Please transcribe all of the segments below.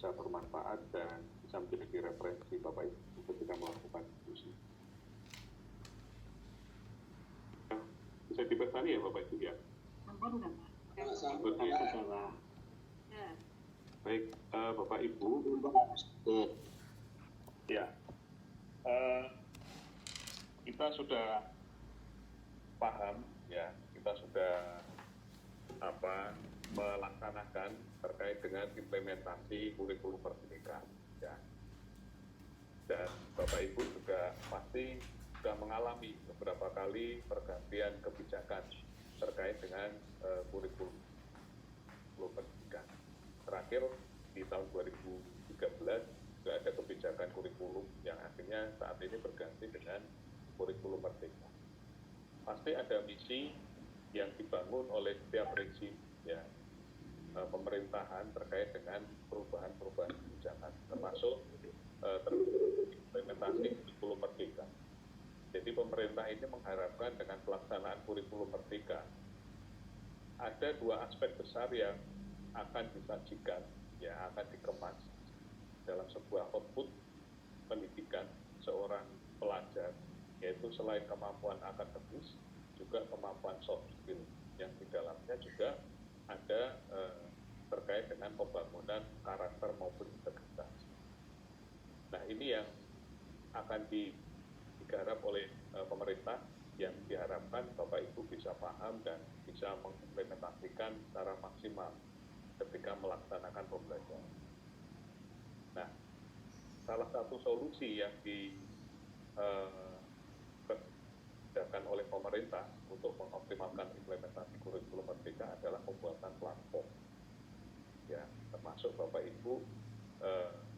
bisa bermanfaat dan bisa menjadi referensi Bapak Ibu ketika melakukan diskusi. Bisa dipersani ya Bapak Ibu ya? Ya. Baik, Bapak Ibu. Ya, kita sudah paham ya, kita sudah melaksanakan terkait dengan implementasi kurikulum merdeka ya. Dan Bapak Ibu juga pasti sudah mengalami beberapa kali pergantian kebijakan terkait dengan kurikulum merdeka. Terakhir di tahun 2013 juga ada kebijakan kurikulum yang akhirnya saat ini berganti dengan kurikulum merdeka. Pasti ada misi yang dibangun oleh setiap rezim ya, pemerintahan terkait dengan perubahan-perubahan kebijakan, termasuk implementasi kurikulum merdeka. Jadi pemerintah ini mengharapkan dengan pelaksanaan kurikulum merdeka ada dua aspek besar yang akan disajikan, ya akan dikemas dalam sebuah output pendidikan seorang pelajar, yaitu selain kemampuan akademis juga kemampuan soft skill yang di dalamnya juga ada terkait dengan pembangunan karakter maupun integritas. Nah ini yang akan digarap oleh pemerintah, yang diharapkan Bapak Ibu bisa paham dan bisa mengimplementasikan secara maksimal ketika melaksanakan pembelajaran. Nah, salah satu solusi yang dikerjakan oleh pemerintah untuk mengoptimalkan implementasi kurikulum merdeka adalah pembuatan platform. Ya, termasuk Bapak Ibu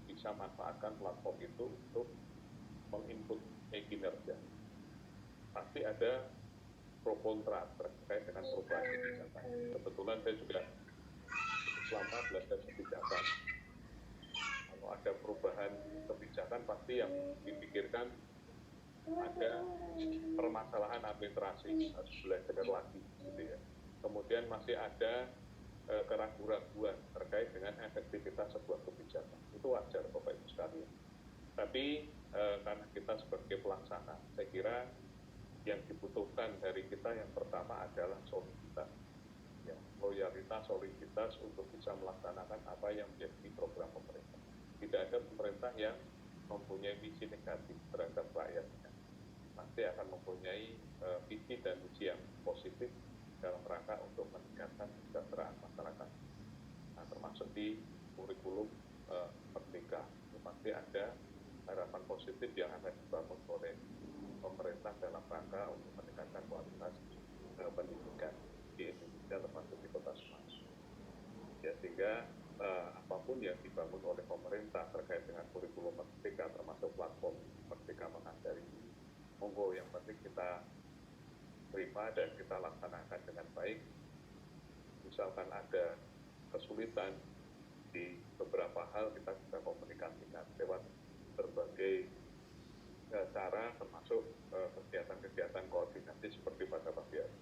bisa manfaatkan platform itu untuk menginput kinerja. Pasti ada pro kontra terkait dengan perubahan kebijakan. Kebetulan saya juga selama belajar kebijakan. Kalau ada perubahan kebijakan pasti yang dipikirkan ada permasalahan administrasi, harus belajar lagi gitu ya. Kemudian masih ada keraguan-keraguan terkait dengan efektivitas sebuah kebijakan. Itu wajar Bapak Ibu sekalian. Tapi karena kita sebagai pelaksana, saya kira yang dibutuhkan dari kita yang pertama adalah soliditas, ya, loyalitas, soliditas untuk bisa melaksanakan apa yang menjadi program pemerintah. Tidak ada pemerintah yang mempunyai visi negatif terhadap rakyatnya. Pasti akan mempunyai visi dan misi yang positif dalam rangka untuk meningkatkan kesejahteraan masyarakat. Nah, termasuk di kurikulum merdeka, itu pasti ada harapan positif yang akan dibangun oleh pemerintah dalam rangka untuk meningkatkan kualitas pendidikan di Indonesia, termasuk di Kota Semarang. Ya, sehingga apapun yang dibangun oleh pemerintah terkait dengan kurikulum merdeka, termasuk platform Merdeka Mengajar ini, monggo yang penting kita terima dan kita laksanakan dengan baik. Misalkan ada kesulitan di beberapa hal, kita bisa komunikasikan lewat berbagai cara, termasuk kegiatan-kegiatan koordinasi seperti pada pagi hari.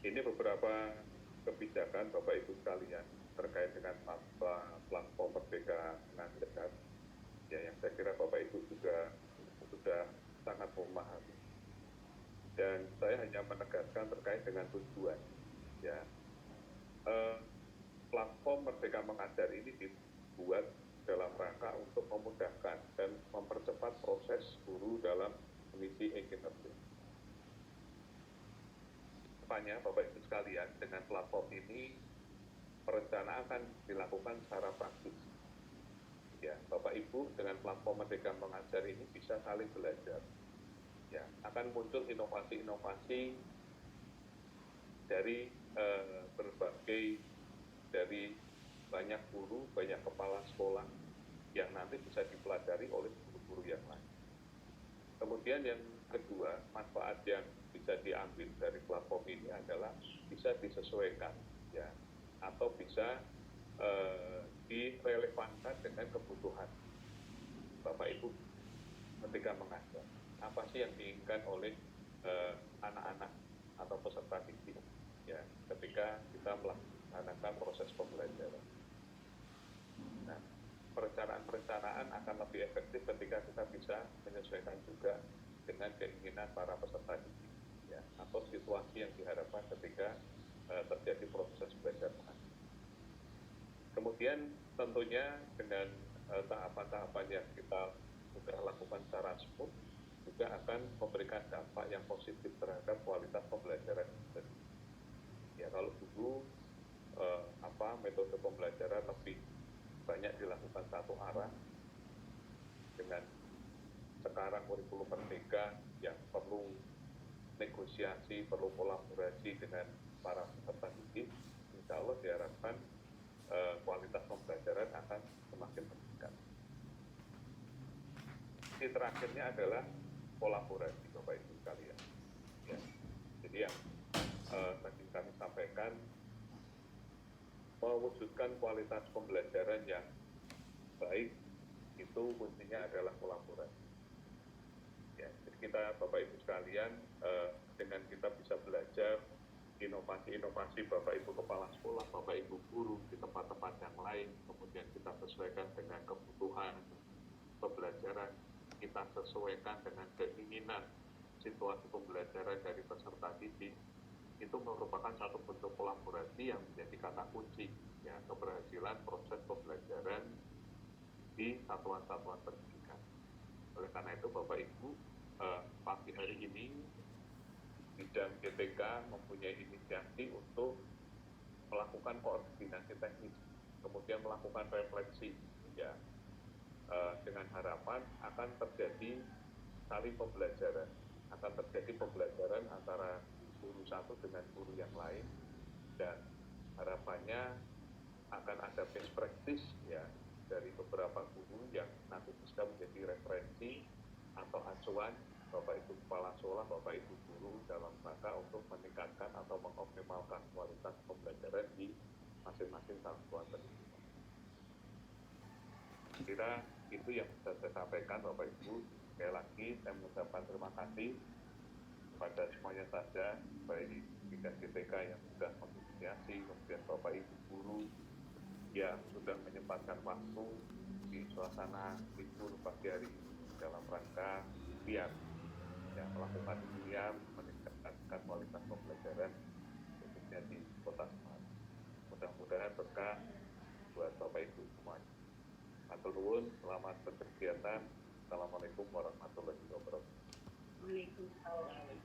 Ini beberapa kebijakan Bapak Ibu sekalian terkait dengan platform Merdeka Mengajar, ya, yang saya kira Bapak Ibu juga sudah sangat memahami. Dan saya hanya menegaskan terkait dengan tujuan, ya. Platform Merdeka Mengajar ini dibuat dalam rangka untuk memudahkan dan mempercepat proses guru dalam mengisi e-kinerja. Depannya, Bapak Ibu sekalian, dengan platform ini perencanaan akan dilakukan secara praktis. Ya, Bapak Ibu dengan platform Merdeka Mengajar ini bisa saling belajar. Ya, akan muncul inovasi-inovasi dari dari banyak guru, banyak kepala sekolah yang nanti bisa dipelajari oleh guru-guru yang lain. Kemudian yang kedua, manfaat yang bisa diambil dari platform ini adalah bisa disesuaikan, ya, atau bisa direlevankan dengan kebutuhan Bapak Ibu ketika mengajar. Apa sih yang diinginkan oleh anak-anak atau peserta didik, ya, ketika kita melaksanakan proses pembelajaran. perencanaan akan lebih efektif ketika kita bisa menyesuaikan juga dengan keinginan para peserta didik, ya, atau situasi yang diharapkan ketika terjadi proses belajar mengajar. Kemudian tentunya dengan tahapan-tahapan yang kita sudah lakukan secara smooth juga akan memberikan dampak yang positif terhadap kualitas pembelajaran. Ya, kalau dulu metode pembelajaran lebih banyak dilakukan satu arah, dengan sekarang kurikulum merdeka yang perlu negosiasi, perlu kolaborasi dengan para peserta didik, insya Allah diharapkan kualitas pembelajaran akan semakin meningkat. Yang terakhirnya adalah kolaborasi, Bapak Ibu sekalian. Ya. Jadi yang tadi kami sampaikan, mewujudkan kualitas pembelajaran yang baik itu kuncinya adalah kolaborasi. Ya, jadi kita Bapak Ibu sekalian, dengan kita bisa belajar inovasi-inovasi Bapak Ibu Kepala Sekolah, Bapak Ibu Guru di tempat-tempat yang lain, kemudian kita sesuaikan dengan kebutuhan pembelajaran, kita sesuaikan dengan keinginan situasi pembelajaran dari peserta didik, itu merupakan satu bentuk kolaborasi yang menjadi kata kunci, ya, keberhasilan proses pembelajaran di satuan-satuan pendidikan. Oleh karena itu Bapak Ibu, pagi hari ini bidang GTK mempunyai inisiasi untuk melakukan koordinasi teknis, kemudian melakukan refleksi, ya, dengan harapan akan terjadi saling pembelajaran, akan terjadi pembelajaran antara guru satu dengan guru yang lain, dan harapannya akan ada best practice, ya, dari beberapa guru yang nanti bisa menjadi referensi atau acuan Bapak Ibu Kepala Sekolah, Bapak Ibu Guru dalam rangka untuk meningkatkan atau mengoptimalkan kualitas pembelajaran di masing-masing satuan pendidikan. Kira itu yang bisa saya sampaikan Bapak Ibu. Sekali lagi saya mengucapkan terima kasih kepada semuanya saja, baik bidang GTK yang sudah menginisiasi, kemudian Bapak Ibu Guru yang sudah menyempatkan waktu di suasana libur pagi hari ini dalam rangka ikhtiar, ya, melakukan ikhtiar meningkatkan kualitas pembelajaran khususnya di Kota Semarang. Mudah-mudahan berkah buat Bapak Ibu semuanya. Matur nuwun, selamat berkegiatan. Assalamualaikum warahmatullahi wabarakatuh. Waalaikumsalam.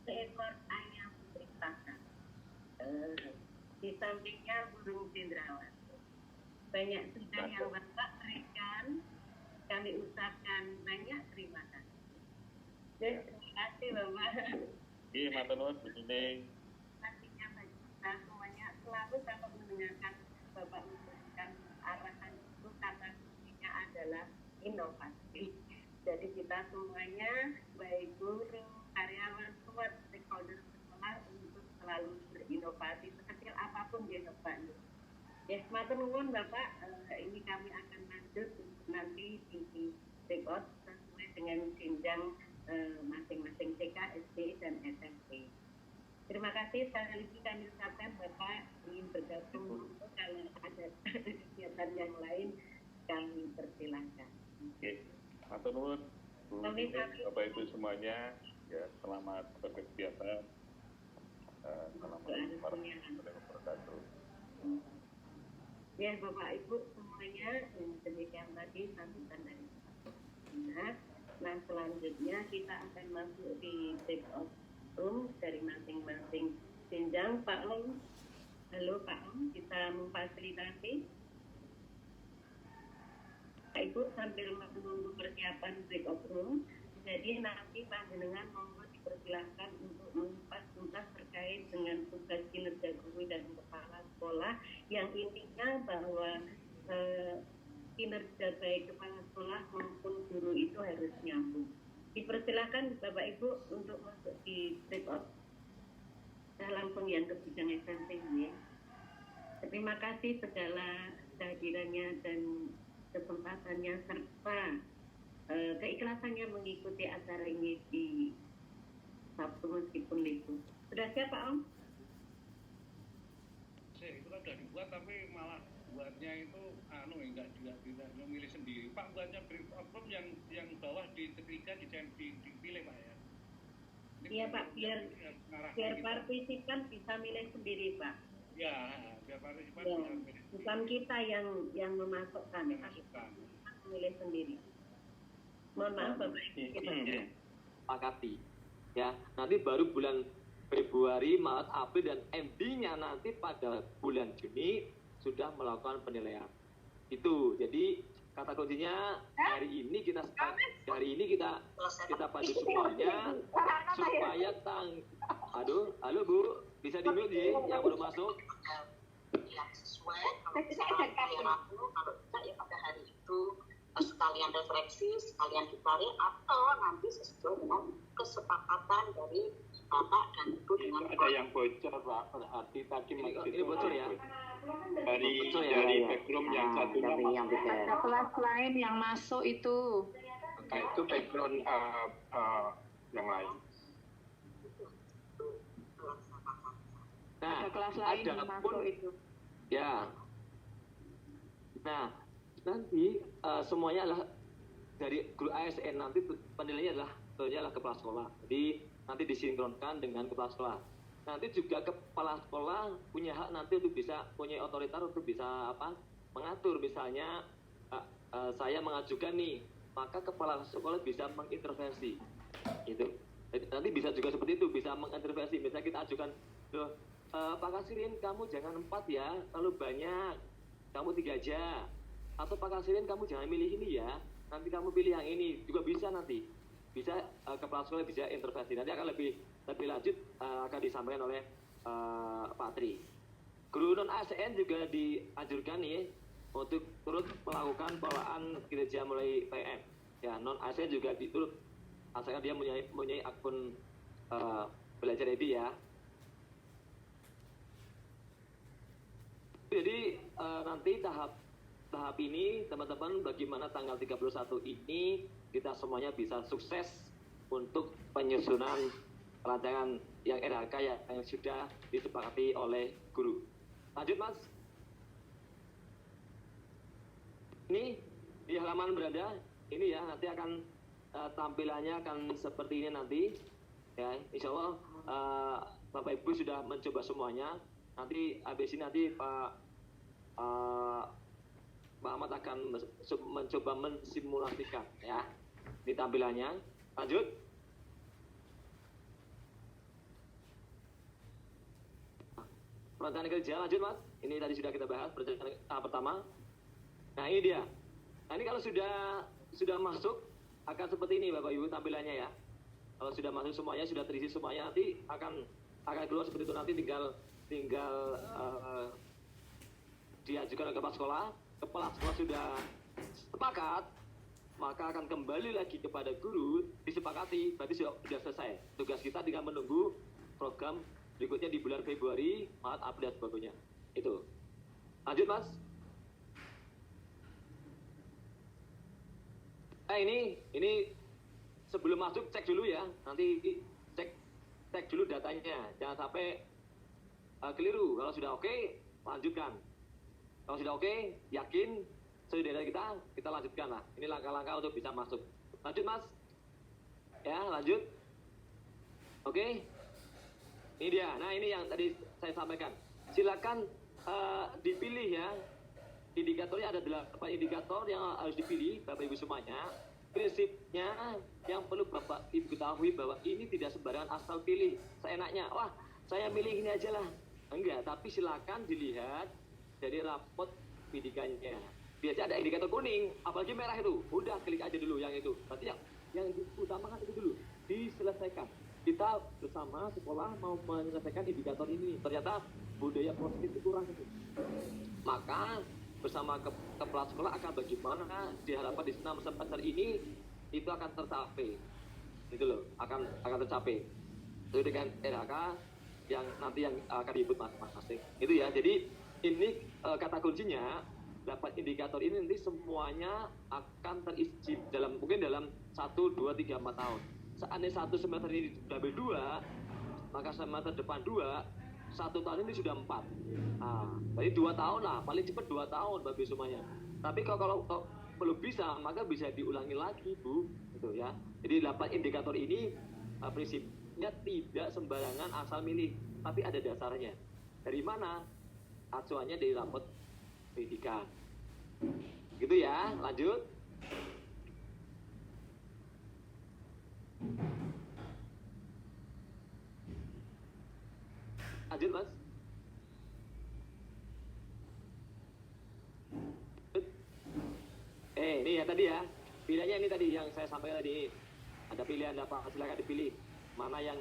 Seekor ayam bertahan. Di sampingnya burung cendrawasih. Banyak sudah yang Bapak berikan, kami ucapkan banyak terima kasih. Terima kasih Bapak. Iya, matur nuwun Bu Nining. Nantinya bagi kita semuanya selalu dapat mendengarkan Bapak memberikan arahan itu, kata kuncinya adalah inovasi. Jadi kita semuanya, baik guru, karyawan, semua stakeholder sekolah untuk selalu berinovasi sekecil apapun dia Bapak. Ya, matur nuwun Bapak, ini kami akan lanjut nanti di record sesuai dengan jenjang masing-masing TK, SD, dan SMP. Terima kasih sekali lagi kami ucapkan Bapak ingin bergabung, kalau ada kegiatan yang lain kami persilahkan. Oke, matur nuwun Bu Nining, Bapak Ibu semuanya, ya, selamat berkegiatan. Assalamualaikum warahmatullahi wabarakatuh. Ya Bapak Ibu semuanya, demikian tadi sambutan dari Pak. Nah selanjutnya kita akan masuk di take off room dari masing-masing jenjang. Pak Om, halo Pak Om, kita memfasilitasi. Pak Ibu sambil menunggu persiapan break off room, jadi nanti panjenengan monggo dipersilahkan untuk mengupas tuntas terkait dengan tugas kinerja guru dan kepala sekolah, yang intinya bahwa kinerja baik kepala sekolah maupun guru itu harus nyambung. Dipersilahkan Bapak Ibu untuk masuk di break off. Saya langsung yang ke bidang SMP ya. Terima kasih segala kehadirannya dan kesempatannya serta keikhlasannya mengikuti acara ini di Sabtu meskipun libur. Sudah siap Pak Om? Itu kan udah dibuat tapi malah buatnya itu enggak memilih sendiri. Pak buatnya brief outcome yang bawah dipilih Pak ya. Iya Pak, biar partisipan bisa milih sendiri Pak. Ya, biar partisipan ya, bisa milih. Bukan kita yang memasukkan, kita memilih sendiri. Mohon maaf Bapak Ibu. Pakati. Ya, nanti baru bulan Februari, Maret, April dan endingnya nanti pada bulan Juni sudah melakukan penilaian. Itu. Jadi kata kuncinya hari ini kita pandu semuanya supaya halo Bu, bisa di-mute yang baru masuk. Yang sesuai kalau kita ya pada hari itu sekalian refleksi, sekalian ditarik atau nanti sesuai dengan kesepakatan dari Bapak dan Ibu dengan ada yang bocor Pak, berarti tadi ini bocor ya? Dari background yang satunya ada kelas lain yang masuk itu. Nah, itu background yang lain. Nah, ada kelas lain yang masuk itu. Ya. Nah, nanti semuanya adalah dari guru ASN, nanti penilaiannya adalah kepala sekolah. Jadi nanti disinkronkan dengan kepala sekolah. Nanti juga kepala sekolah punya hak nanti untuk bisa punya otoritas untuk bisa mengatur, misalnya saya mengajukan nih, maka kepala sekolah bisa mengintervensi gitu. Nanti bisa juga seperti itu, bisa mengintervensi. Misalnya kita ajukan, loh Pak Kasirin kamu jangan 4 ya, terlalu banyak, kamu 3 aja. Atau Pak Kasirin kamu jangan milih ini ya, nanti kamu pilih yang ini, juga bisa nanti. Bisa kepala sekolah bisa intervensi. Nanti akan lebih lanjut akan disampaikan oleh Pak Tri. Guru non ASN juga dianjurkan nih untuk turut melakukan pengelolaan kinerja mulai PM. Ya, non ASN juga diturut, asalkan dia mempunyai akun belajar ID ya. Jadi nanti tahap ini teman-teman, bagaimana tanggal 31 ini kita semuanya bisa sukses untuk penyusunan rancangan yang RHK yang sudah disepakati oleh guru. Lanjut Mas. Ini di halaman beranda, ini ya nanti akan tampilannya akan seperti ini nanti. Ya, insya Allah Bapak Ibu sudah mencoba semuanya. Nanti habis ini nanti Pak Ahmad akan mencoba mensimulasikan ya di tampilannya. Lanjut. Perencanaan kerja, lanjut Mas. Ini tadi sudah kita bahas perencanaan pertama. Nah ini dia. Nah ini kalau sudah masuk akan seperti ini Bapak Ibu tampilannya ya. Kalau sudah masuk semuanya, sudah terisi semuanya, nanti akan keluar seperti itu. Nanti tinggal diajukan ke kepala sekolah sudah sepakat, maka akan kembali lagi kepada guru, disepakati, berarti sudah selesai. Tugas kita tinggal menunggu program berikutnya di bulan Februari, Maret, April dan sebagainya. Itu. Lanjut Mas. Ini sebelum masuk cek dulu ya. Nanti cek dulu datanya. Jangan sampai keliru. Kalau sudah oke, lanjutkan. Kalau sudah oke, yakin sesuai data kita lanjutkan lah. Ini langkah-langkah untuk bisa masuk. Lanjut Mas. Ya, lanjut. Oke. Ini dia. Nah, ini yang tadi saya sampaikan. Silakan dipilih ya. Indikatornya ada 8 indikator yang harus dipilih, Bapak Ibu semuanya. Prinsipnya yang perlu Bapak Ibu ketahui bahwa ini tidak sembarangan asal pilih seenaknya. Wah, saya milih ini aja lah. Enggak, tapi silakan dilihat dari rapot pendidikannya. Biasanya ada indikator kuning, apalagi merah itu. Udah klik aja dulu yang itu. Berarti yang diutamakan itu dulu diselesaikan. Kita bersama sekolah mau menyelesaikan indikator ini. Ternyata budaya positif itu kurang itu. Maka bersama kepala sekolah akan bagaimana diharapkan di 6 semester ini itu akan tercapai. Itu loh, akan tercapai. Itu dengan RHK yang nanti yang akan diikut masing-masing. Itu ya. Jadi ini kata kuncinya 8 indikator ini nanti semuanya akan terisi mungkin dalam 1, 2, 3, 4 tahun. Seandainya 1 semester ini double 2, maka semester depan 2, 1 tahun ini sudah 4. Jadi 2 tahun lah, paling cepat 2 tahun Bapak Ibu semuanya. Tapi kalau belum bisa, maka bisa diulangi lagi Bu, gitu ya. Jadi 8 indikator ini prinsipnya tidak sembarangan asal milih, tapi ada dasarnya. Dari mana? Acuannya dari rapot pendidikan. Gitu ya, lanjut. Lanjut Mas. Ini ya tadi ya, pilihannya ini tadi yang saya sampaikan tadi. Ada pilihan apa, silakan dipilih. Mana yang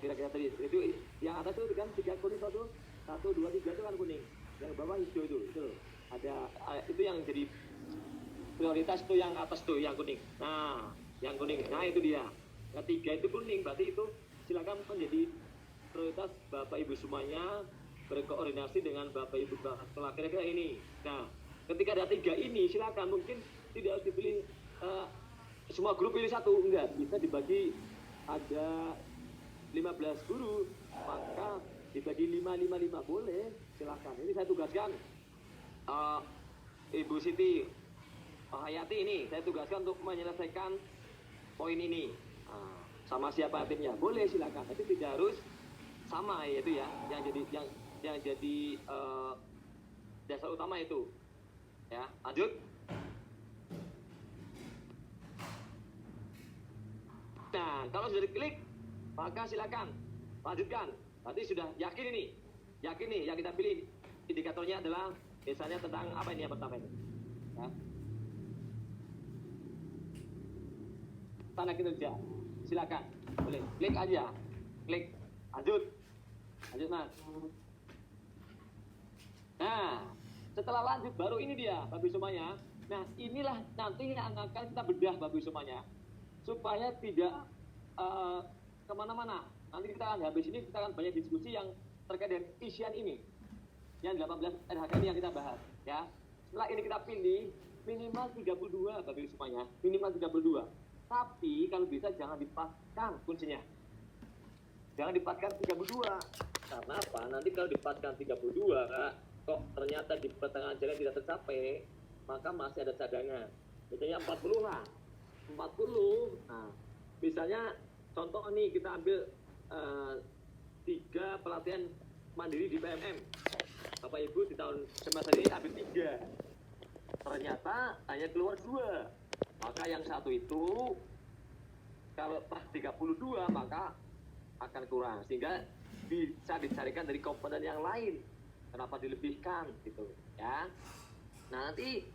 kira-kira tadi, itu yang atas itu kan 3 kuning, 1, 2, 3 itu kan kuning. Yang bawah hijau itu ada itu yang jadi prioritas tuh yang atas tuh yang kuning. Nah, yang kuning, nah itu dia. Ketiga itu kuning, berarti itu silakan menjadi prioritas Bapak Ibu semuanya, berkoordinasi dengan Bapak Ibu kepala kira-kira ini. Nah, ketika ada 3 ini, silakan, mungkin tidak harus dipilih semua grup pilih 1, enggak, bisa dibagi, ada 15 guru, maka dibagi 5 boleh, silakan. Ini saya tugaskan Ibu Siti Hayati ini, saya tugaskan untuk menyelesaikan poin ini. Sama siapa timnya, boleh silakan, tapi tidak harus sama, yaitu ya, yang jadi dasar utama itu. Ya, lanjut. Nah, kalau sudah diklik, maka silakan lanjutkan. Berarti sudah yakin nih yang kita pilih indikatornya adalah misalnya tentang apa ini yang pertama ini. Ya. Tanda kinerja, silakan, boleh klik aja, klik, lanjut Mas. Nah, setelah lanjut baru ini dia Bapak Ibu semuanya. Nah, inilah nanti yang akan kita bedah Bapak Ibu semuanya, supaya tidak kemana-mana. Nanti kita akan habis ini, kita akan banyak diskusi yang terkait dengan isian ini, yang 18 RHK ini yang kita bahas ya. Setelah ini kita pilih minimal 32 Bapak Ibu semuanya, minimal 32. Tapi kalau bisa jangan dipaskan kuncinya, jangan dipaskan 32. Karena apa? Nanti kalau dipaskan 32 kok ternyata di pertengahan jalan tidak tercapai, maka masih ada cadangan. Misalnya 40 lah, 40. Nah, misalnya contoh nih, kita ambil 3 pelatihan mandiri di PMM. Bapak Ibu di tahun semester ini ambil 3. Ternyata hanya keluar 2. Maka yang 1 itu kalau pas 32 maka akan kurang, sehingga bisa dicarikan dari komponen yang lain. Kenapa dilebihkan gitu ya. Nah, nanti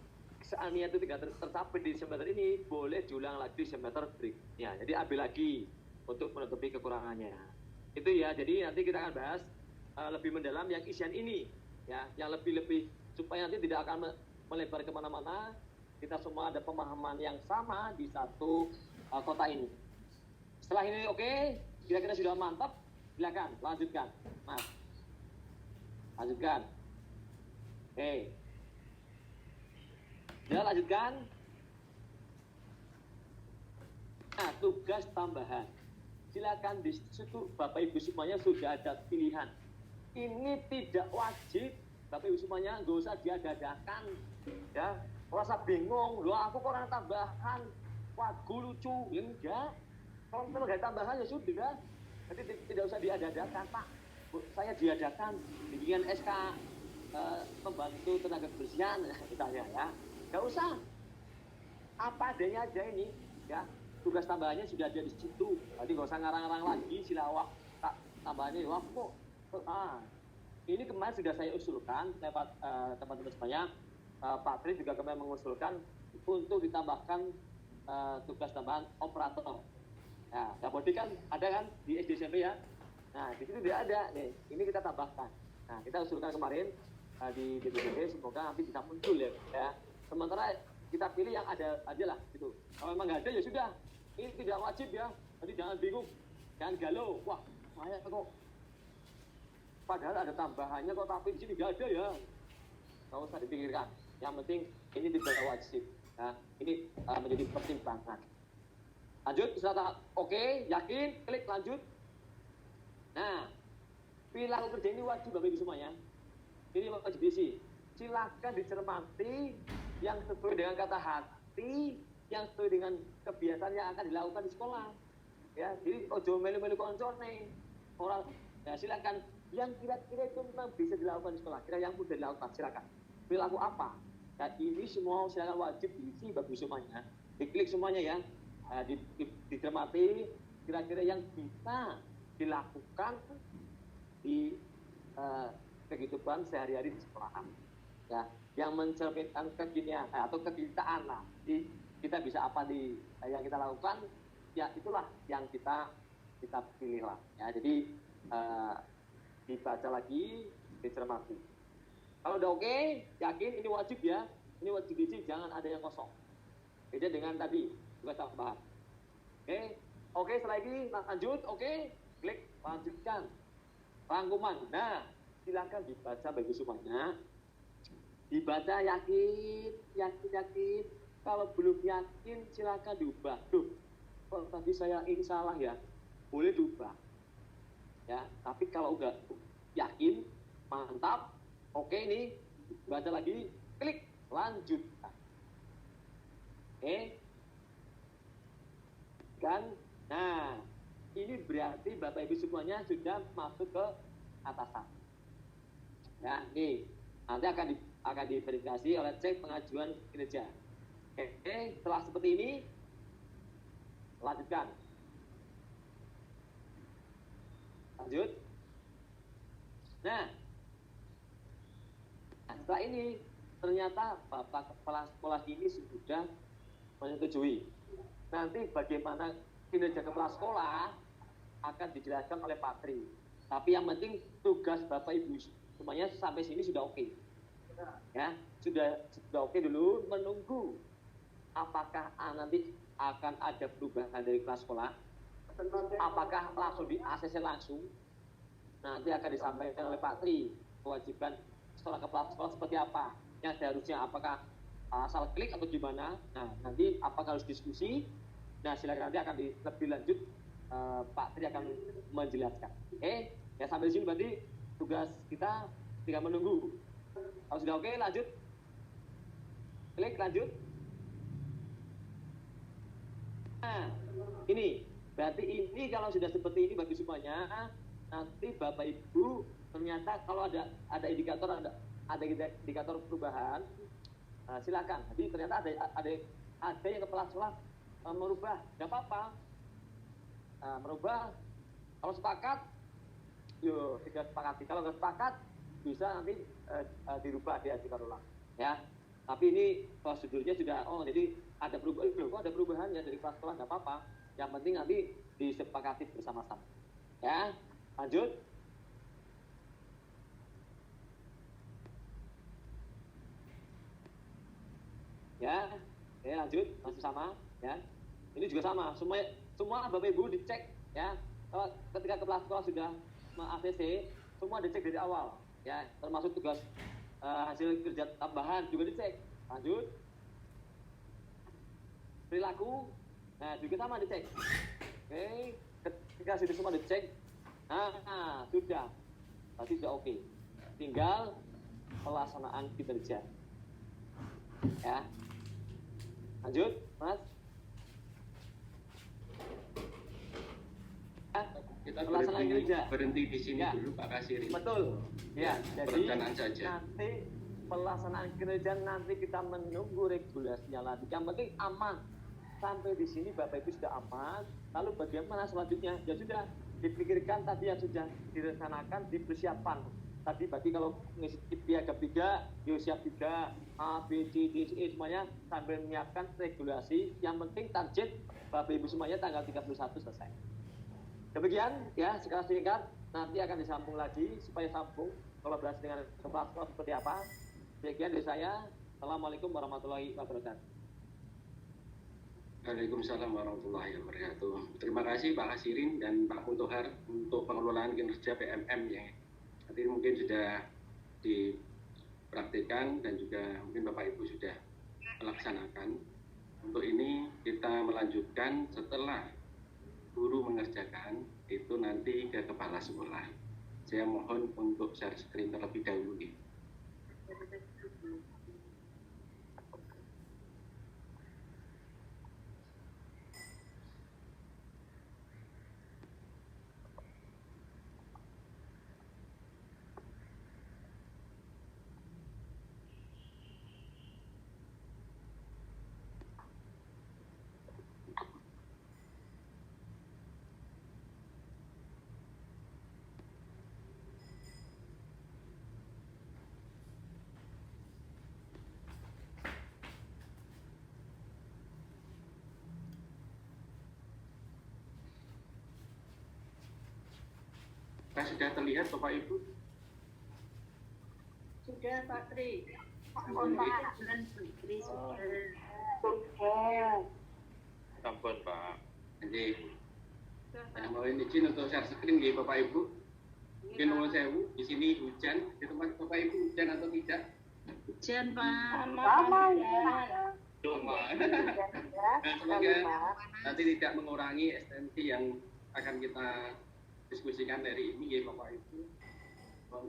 seandainya itu tidak tercapai di semester ini, boleh diulang lagi di semester berikutnya. Jadi ambil lagi untuk menutupi kekurangannya. Itu ya. Jadi nanti kita akan bahas lebih mendalam yang isian ini ya, yang lebih supaya nanti tidak akan melebar kemana-mana. Kita semua ada pemahaman yang sama di satu kota ini. Setelah ini oke, kira-kira sudah mantap, silakan lanjutkan Mas, lanjutkan. Oke, ya lanjutkan. Nah, tugas tambahan, silakan di situ Bapak Ibu semuanya sudah ada pilihan. Ini tidak wajib Bapak Ibu semuanya, nggak usah diadakan ya. Rasa bingung, loh aku kok orang tambahan, wagu lucu, ya enggak. Kalau nggak tambahan ya sudah, jadi tidak usah diadakan Pak. Saya diadakan, bikin SK membantu tenaga kebersihan misalnya ya. Nggak usah, apa adanya aja ini ya. Tugas tambahannya sudah ada di situ, jadi nggak usah ngarang-ngarang lagi silawak tambahannya wah kok. Ini kemarin sudah saya usulkan lewat teman-teman semuanya. Pak Tri juga kemarin mengusulkan untuk ditambahkan tugas tambahan operator. Nah, Dapodik kan ada kan di SD SMP ya. Nah, di situ tidak ada nih. Ini kita tambahkan. Nah, kita usulkan kemarin di DPD, semoga nanti bisa muncul ya. Sementara kita pilih yang ada aja lah gitu. Kalau memang nggak ada ya sudah. Ini tidak wajib ya. Jadi jangan bingung, jangan galau. Wah, saya kok padahal ada tambahannya kok, tapi di sini nggak ada ya. Nggak usah dipikirkan. Yang penting ini tidak wajib. Nah, ini menjadi pertimbangan. Lanjut, oke, yakin, klik lanjut. Nah, Perilaku kerja ini wajib Bapak Ibu semuanya. Ini wajib diisi. Silakan dicermati yang sesuai dengan kata hati, yang sesuai dengan kebiasaan yang akan dilakukan di sekolah. Ya, jadi ojo melu-melu koncone. Orang ya silakan yang kira-kira itu memang bisa dilakukan di sekolah. Kira yang mudah dilakukan silakan. Perilaku apa? Dan ini semua silakan wajib diisi Bapak Ibu semuanya. Diklik semuanya ya. Dicermati kira-kira yang bisa dilakukan di kehidupan sehari-hari di sekolahan, ya, yang mencerminkan kekinian atau kekitaan lah. Jadi kita bisa apa di yang kita lakukan, ya itulah yang kita pilih lah. Ya, jadi dibaca lagi, dicermati. Kalau udah oke, yakin ini wajib ya, ini wajib diisi, jangan ada yang kosong. Beda dengan tadi tugas tambahan. Oke, setelah ini lanjut, oke, klik lanjutkan. Rangkuman. Nah, silakan dibaca bagi semuanya. Dibaca yakin. Kalau belum yakin, silakan diubah. Duh, kok tadi saya ini salah ya? Boleh diubah. Ya, tapi kalau udah yakin, mantap, oke nih, baca lagi, klik lanjutkan. Kan? Nah, ini berarti Bapak Ibu semuanya sudah masuk ke atasan. Ya, nih nanti akan diverifikasi oleh cek pengajuan kinerja. Setelah seperti ini, lanjutkan. Lanjut. Nah, setelah ini ternyata Bapak Kepala Sekolah ini sudah menyetujui. Nanti bagaimana kinerja kepala sekolah akan dijelaskan oleh Pak Tri. Tapi yang penting tugas Bapak Ibu semuanya sampai sini sudah oke. Ya, sudah oke dulu, menunggu apakah nanti akan ada perubahan dari kepala sekolah. Apakah langsung di ACC langsung? Nanti akan disampaikan oleh Pak Tri kewajiban sekolah kepala sekolah seperti apa. Yang seharusnya apakah asal klik atau gimana? Nah, nanti apakah harus diskusi? Nah, silakan nanti akan lebih lanjut Pak Tri akan menjelaskan. Ya sampai di sini berarti tugas kita tinggal menunggu. Kalau sudah oke, lanjut. Klik lanjut. Nah, ini berarti ini kalau sudah seperti ini bagi semuanya, nanti Bapak Ibu ternyata kalau ada indikator indikator perubahan, silakan. Jadi ternyata ada yang kepala sekolah merubah, nggak apa-apa. Merubah, kalau sepakat, yuk kita sepakati. Kalau nggak sepakat, bisa nanti dirubah, diajukan ulang. Ya, tapi ini prosedurnya sudah, jadi ada perubahan, ada perubahannya dari kepala sekolah, nggak apa-apa. Yang penting nanti disepakati bersama-sama. Ya, lanjut. Ya, lanjut, masih sama. Ya, ini juga sama. Semua Bapak Ibu dicek ya. Ketika kepala sekolah sudah ACC, semua dicek dari awal. Ya, termasuk tugas hasil kerja tambahan juga dicek. Lanjut. Perilaku, nah juga sama dicek. Ketika sudah semua dicek, sudah, pasti sudah oke. Tinggal pelaksanaan kinerja. Ya, lanjut, Mas. Kita berhenti di sini ya. Dulu Pak Kasirin. Betul. Ya, jadi perencanaan saja. Nanti pelaksanaan kinerja nanti kita menunggu regulasinya lagi. Yang penting aman. Sampai di sini Bapak Ibu sudah aman. Lalu bagaimana selanjutnya? Ya sudah dipikirkan tadi yang sudah direncanakan, dipersiapkan. Tadi berarti kalau ngisi piagam 3, siap 3, A, B, C, D, E semuanya sambil menyiapkan regulasi. Yang penting target Bapak Ibu semuanya tanggal 31 selesai. Demikian ya, sekarang singkat nanti akan disambung lagi supaya sambung kolaborasi dengan kepala sekolah seperti apa. Sekian dari saya. Assalamualaikum warahmatullahi wabarakatuh. Waalaikumsalam warahmatullahi wabarakatuh. Terima kasih Pak Kasirin dan Pak Mutohar untuk pengelolaan kinerja PMM yang nanti mungkin sudah dipraktikkan dan juga mungkin Bapak Ibu sudah melaksanakan. Untuk ini kita melanjutkan setelah guru mengerjakan itu nanti ke kepala sekolah. saya mohon untuk share screen terlebih dahulu. Sudah terlihat Bapak Ibu? Sudah Pak Tri. Sampun Pak. Sampun Pak. Jadi, saya mohon izin untuk share screen ya Bapak Ibu. Mungkin nuwun sewu, di sini hujan, di tempat Bapak Ibu hujan atau tidak? Hujan Pak. Sama. Cuma. Nah, semoga nanti tidak mengurangi esensi yang akan kita diskusikan dari ini ya Bapak Ibu. Bapak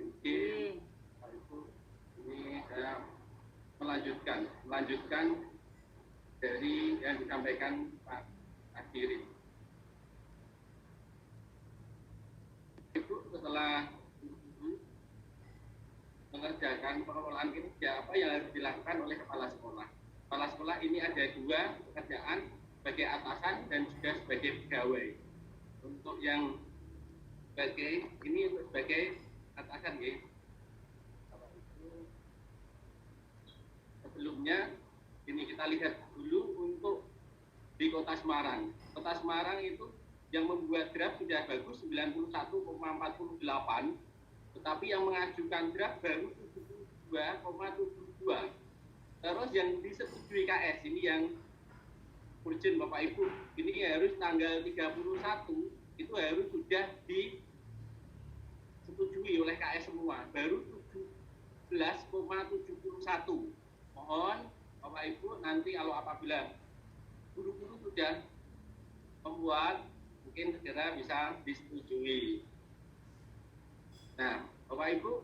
Ibu, ini saya melanjutkan dari yang disampaikan Pak Adiri. Ibu setelah mengerjakan pengelolaan kinerja, apa yang harus dilakukan oleh kepala sekolah? Kepala sekolah ini ada dua pekerjaan, sebagai atasan dan juga sebagai pegawai. Untuk yang sebagai atasan ya. Sebelumnya ini kita lihat dulu untuk di Kota Semarang. Kota Semarang itu yang membuat draft sudah bagus 91,48, tetapi yang mengajukan draft baru 72,72. Terus yang disetujui KS ini yang urgent Bapak Ibu, ini harus tanggal 31 itu harus sudah disetujui oleh KS semua, baru 17,71. Mohon Bapak Ibu nanti kalau apabila guru-guru sudah membuat, mungkin segera bisa disetujui. Nah, Bapak Ibu,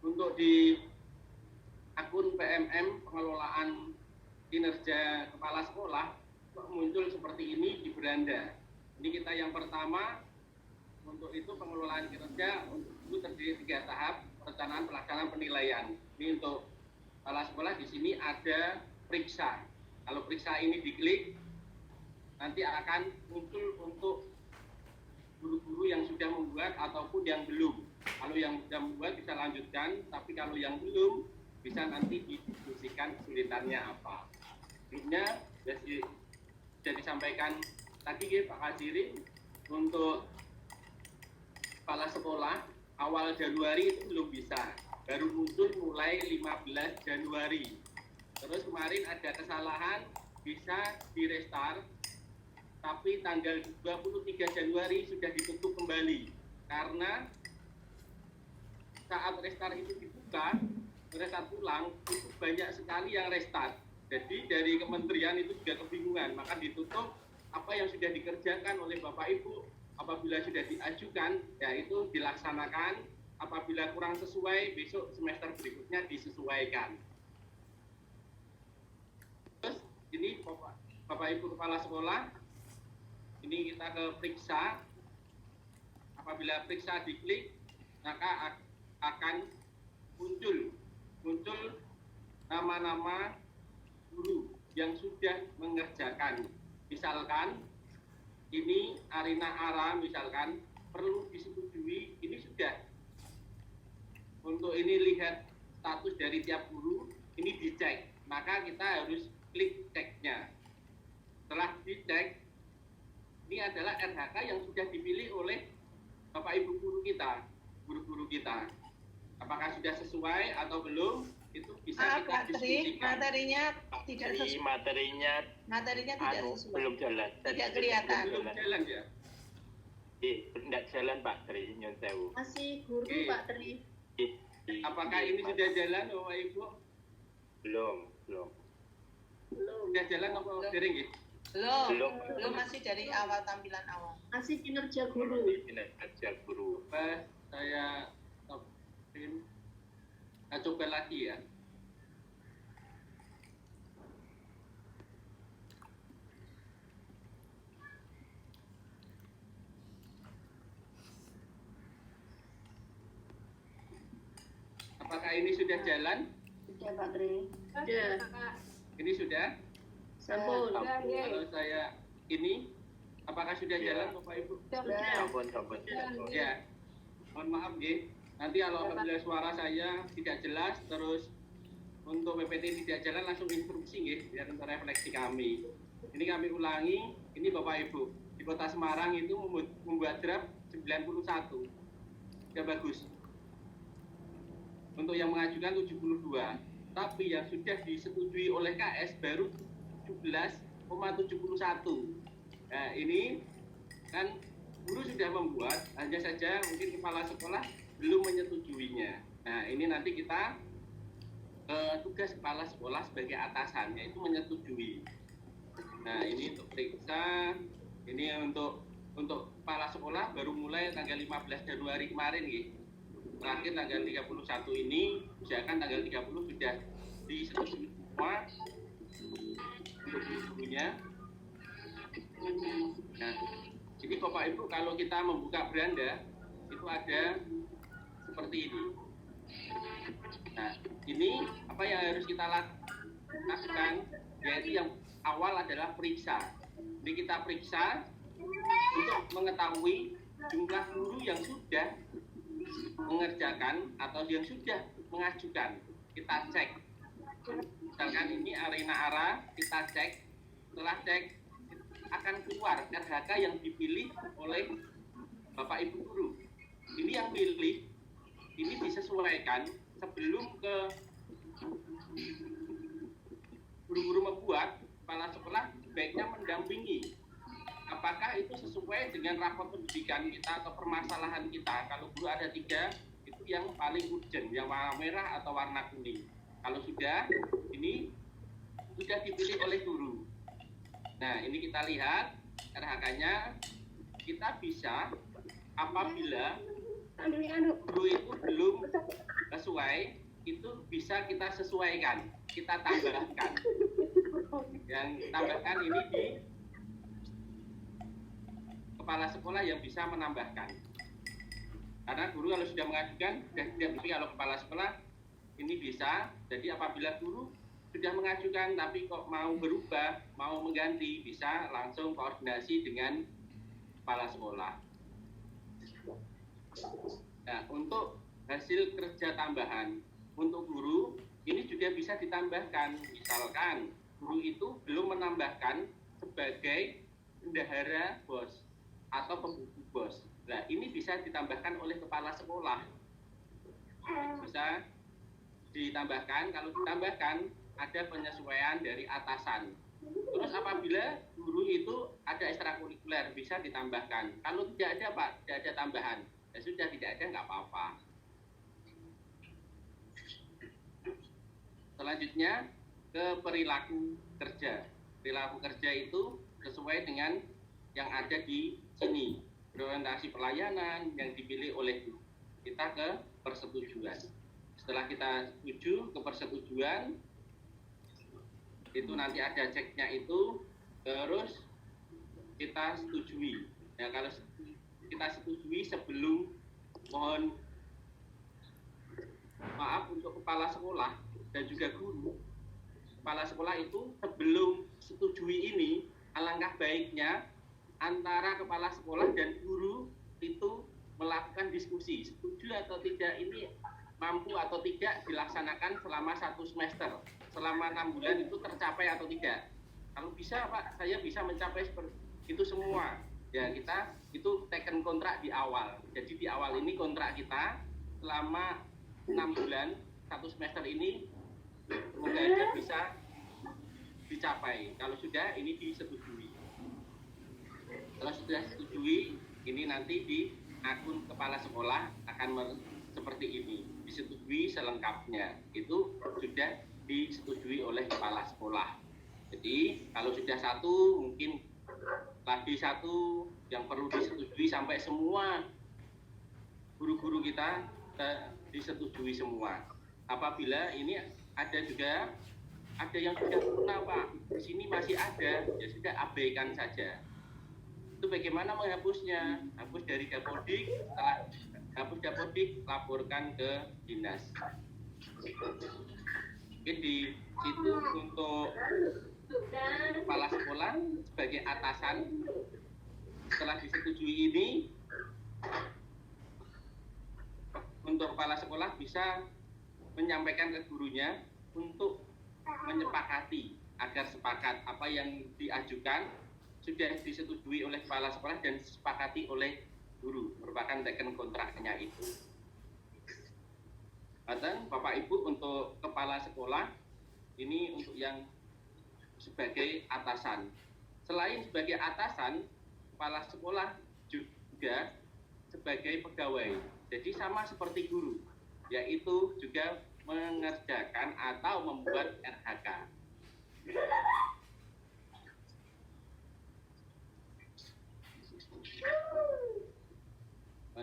untuk di akun PMM pengelolaan kinerja kepala sekolah muncul seperti ini di beranda. Ini kita yang pertama, untuk itu pengelolaan kinerja untuk itu terdiri 3 tahap: perencanaan, pelaksanaan, penilaian. Ini untuk kepala sekolah. Di sini ada periksa. Kalau periksa ini diklik, nanti akan muncul untuk guru-guru yang sudah membuat ataupun yang belum. Kalau yang sudah membuat bisa lanjutkan, tapi kalau yang belum bisa nanti didiskusikan kesulitannya apa. Sebelumnya sudah disampaikan tadi ya Pak Kasiri, untuk kepala sekolah awal Januari itu belum bisa, baru muncul mulai 15 Januari. Terus kemarin ada kesalahan, bisa direstart, tapi tanggal 23 Januari sudah ditutup kembali karena saat restart itu dibuka, restart ulang, itu banyak sekali yang restart. Jadi dari kementerian itu juga kebingungan, maka ditutup. Apa yang sudah dikerjakan oleh Bapak Ibu apabila sudah diajukan, ya itu dilaksanakan. Apabila kurang sesuai, besok semester berikutnya disesuaikan. Terus ini Bapak Ibu kepala sekolah, ini kita ke periksa. Apabila periksa diklik, maka akan muncul nama-nama guru yang sudah mengerjakan. Misalkan ini Arina Ara, misalkan perlu disetujui, ini sudah. Untuk ini lihat status dari tiap guru, ini dicek, maka kita harus klik ceknya. Setelah dicek, ini adalah RHK yang sudah dipilih oleh Bapak Ibu guru kita, guru-guru kita. Apakah sudah sesuai atau belum? Itu bisa kita diskusikan. Materinya tidak sesuai. Materinya tidak sesuai. Belum jalan. Tidak kelihatan. Belum jalan ya? Tidak jalan Pak Tri, nyun sewu. Masih guru Pak Tri. Apakah ini sudah jalan Bapak Ibu? Belum. Sudah jalan apa dereng ya? Belum, masih dari awal, tampilan awal. Masih kinerja guru. Kinerja guru. Saya Mungkin kita coba lagi ya. Apakah ini sudah jalan? Sudah Pak Tri. Sudah. Ini sudah? Sampun. Kalau saya ini, apakah sudah jalan Bapak Ibu? Sampun. Ya, mohon maaf ya. Nanti kalau apabila suara saya tidak jelas, terus untuk PPT tidak jalan, langsung instruksi ya, biar untuk refleksi kami. Ini kami ulangi, ini Bapak Ibu. Di Kota Semarang itu membuat draft 91. Sudah bagus. Untuk yang mengajukan 72. Tapi yang sudah disetujui oleh KS baru 17,71. Nah, ini kan guru sudah membuat, hanya saja mungkin kepala sekolah belum menyetujuinya. Nah, ini nanti kita tugas kepala sekolah sebagai atasannya itu menyetujui. Nah, ini untuk periksa, ini untuk kepala sekolah baru mulai tanggal 15 Januari kemarin gitu. Terakhir tanggal 31 ini, misalkan tanggal 30 sudah disetujui semua untuk gurunya. Nah, jadi Bapak Ibu kalau kita membuka beranda itu ada seperti ini. Nah, ini apa yang harus kita lakukan? Yaitu yang awal adalah periksa. Jadi kita periksa untuk mengetahui jumlah guru yang sudah mengerjakan atau yang sudah mengajukan. Kita cek. Misalkan ini Arena Ara, kita cek. Setelah cek akan keluar RHK yang dipilih oleh Bapak Ibu guru. Ini yang pilih, ini disesuaikan sebelum ke guru-guru membuat, kepala sekolah baiknya mendampingi. Apakah itu sesuai dengan rapor pendidikan kita atau permasalahan kita? Kalau guru ada 3, itu yang paling urgent, yang warna merah atau warna kuning. Kalau sudah, ini sudah dipilih oleh guru. Nah, ini kita lihat RHK-nya, kita bisa apabila guru itu belum sesuai, itu bisa kita sesuaikan, kita tambahkan. Yang tambahkan ini di kepala sekolah yang bisa menambahkan. Karena guru kalau sudah mengajukan, sudah tidak, tapi kalau kepala sekolah ini bisa. Jadi apabila guru sudah mengajukan tapi kok mau berubah, mau mengganti, bisa langsung koordinasi dengan kepala sekolah. Nah, untuk hasil kerja tambahan untuk guru ini juga bisa ditambahkan. Misalkan guru itu belum menambahkan sebagai bendahara BOS atau pembuku BOS. Nah, ini bisa ditambahkan oleh kepala sekolah. Bisa ditambahkan, kalau ditambahkan ada penyesuaian dari atasan. Terus apabila guru itu ada ekstrakurikuler bisa ditambahkan. Kalau tidak ada Pak, tidak ada tambahan. Ya sudah, tidak ada nggak apa-apa. Selanjutnya ke perilaku kerja. Perilaku kerja itu sesuai dengan yang ada di sini. Orientasi pelayanan yang dipilih oleh kita ke persetujuan. Setelah kita setuju ke persetujuan, itu nanti ada ceknya itu, terus kita setujui. Ya, kalau kita setujui sebelum, mohon maaf untuk kepala sekolah dan juga guru, kepala sekolah itu sebelum setujui ini, alangkah baiknya antara kepala sekolah dan guru itu melakukan diskusi, setuju atau tidak ini mampu atau tidak dilaksanakan selama 1 semester, selama 6 bulan itu tercapai atau tidak. Kalau bisa Pak, saya bisa mencapai seperti itu semua. Ya, kita itu taken kontrak di awal. Jadi di awal ini kontrak kita selama 6 bulan, 1 semester ini semoga aja bisa dicapai. Kalau sudah, ini disetujui. Kalau sudah disetujui, ini nanti di akun kepala sekolah akan seperti ini, disetujui selengkapnya. Itu sudah disetujui oleh kepala sekolah. Jadi kalau sudah 1, mungkin lagi 1 yang perlu disetujui sampai semua guru-guru kita disetujui semua. Apabila ini ada yang sudah pernah Pak, di sini masih ada, ya sudah abaikan saja. Itu bagaimana menghapusnya? Hapus dari Dapodik, setelah hapus Dapodik, laporkan ke dinas. Oke, di situ untuk kepala sekolah sebagai atasan, setelah disetujui ini, untuk kepala sekolah bisa menyampaikan ke gurunya untuk menyepakati agar sepakat apa yang diajukan sudah disetujui oleh kepala sekolah dan disepakati oleh guru, merupakan teken kontraknya itu. Dan Bapak Ibu, untuk kepala sekolah ini untuk yang sebagai atasan. Selain sebagai atasan, kepala sekolah juga sebagai pegawai. Jadi sama seperti guru, yaitu juga mengerjakan atau membuat RHK.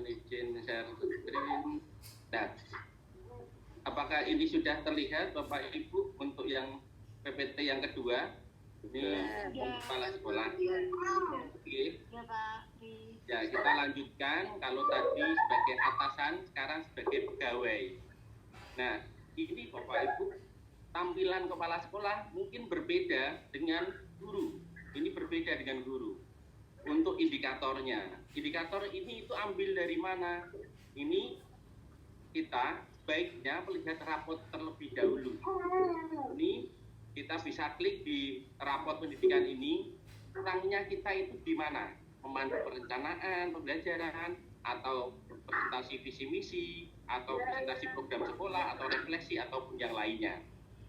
Izin share screen. Nah, apakah ini sudah terlihat Bapak Ibu untuk yang PPT yang kedua? Ini kepala sekolah. Oke. Ya, kita lanjutkan. Kalau tadi sebagai atasan, sekarang sebagai pegawai. Nah, ini Bapak Ibu, tampilan kepala sekolah mungkin berbeda dengan guru. Ini berbeda dengan guru. Untuk indikatornya, indikator ini itu ambil dari mana? Ini kita baiknya melihat rapot terlebih dahulu. Ini kita bisa klik di rapot pendidikan ini, kurangnya kita itu di mana? Memandu perencanaan, pembelajaran, atau presentasi visi misi, atau presentasi program sekolah, atau refleksi, ataupun yang lainnya.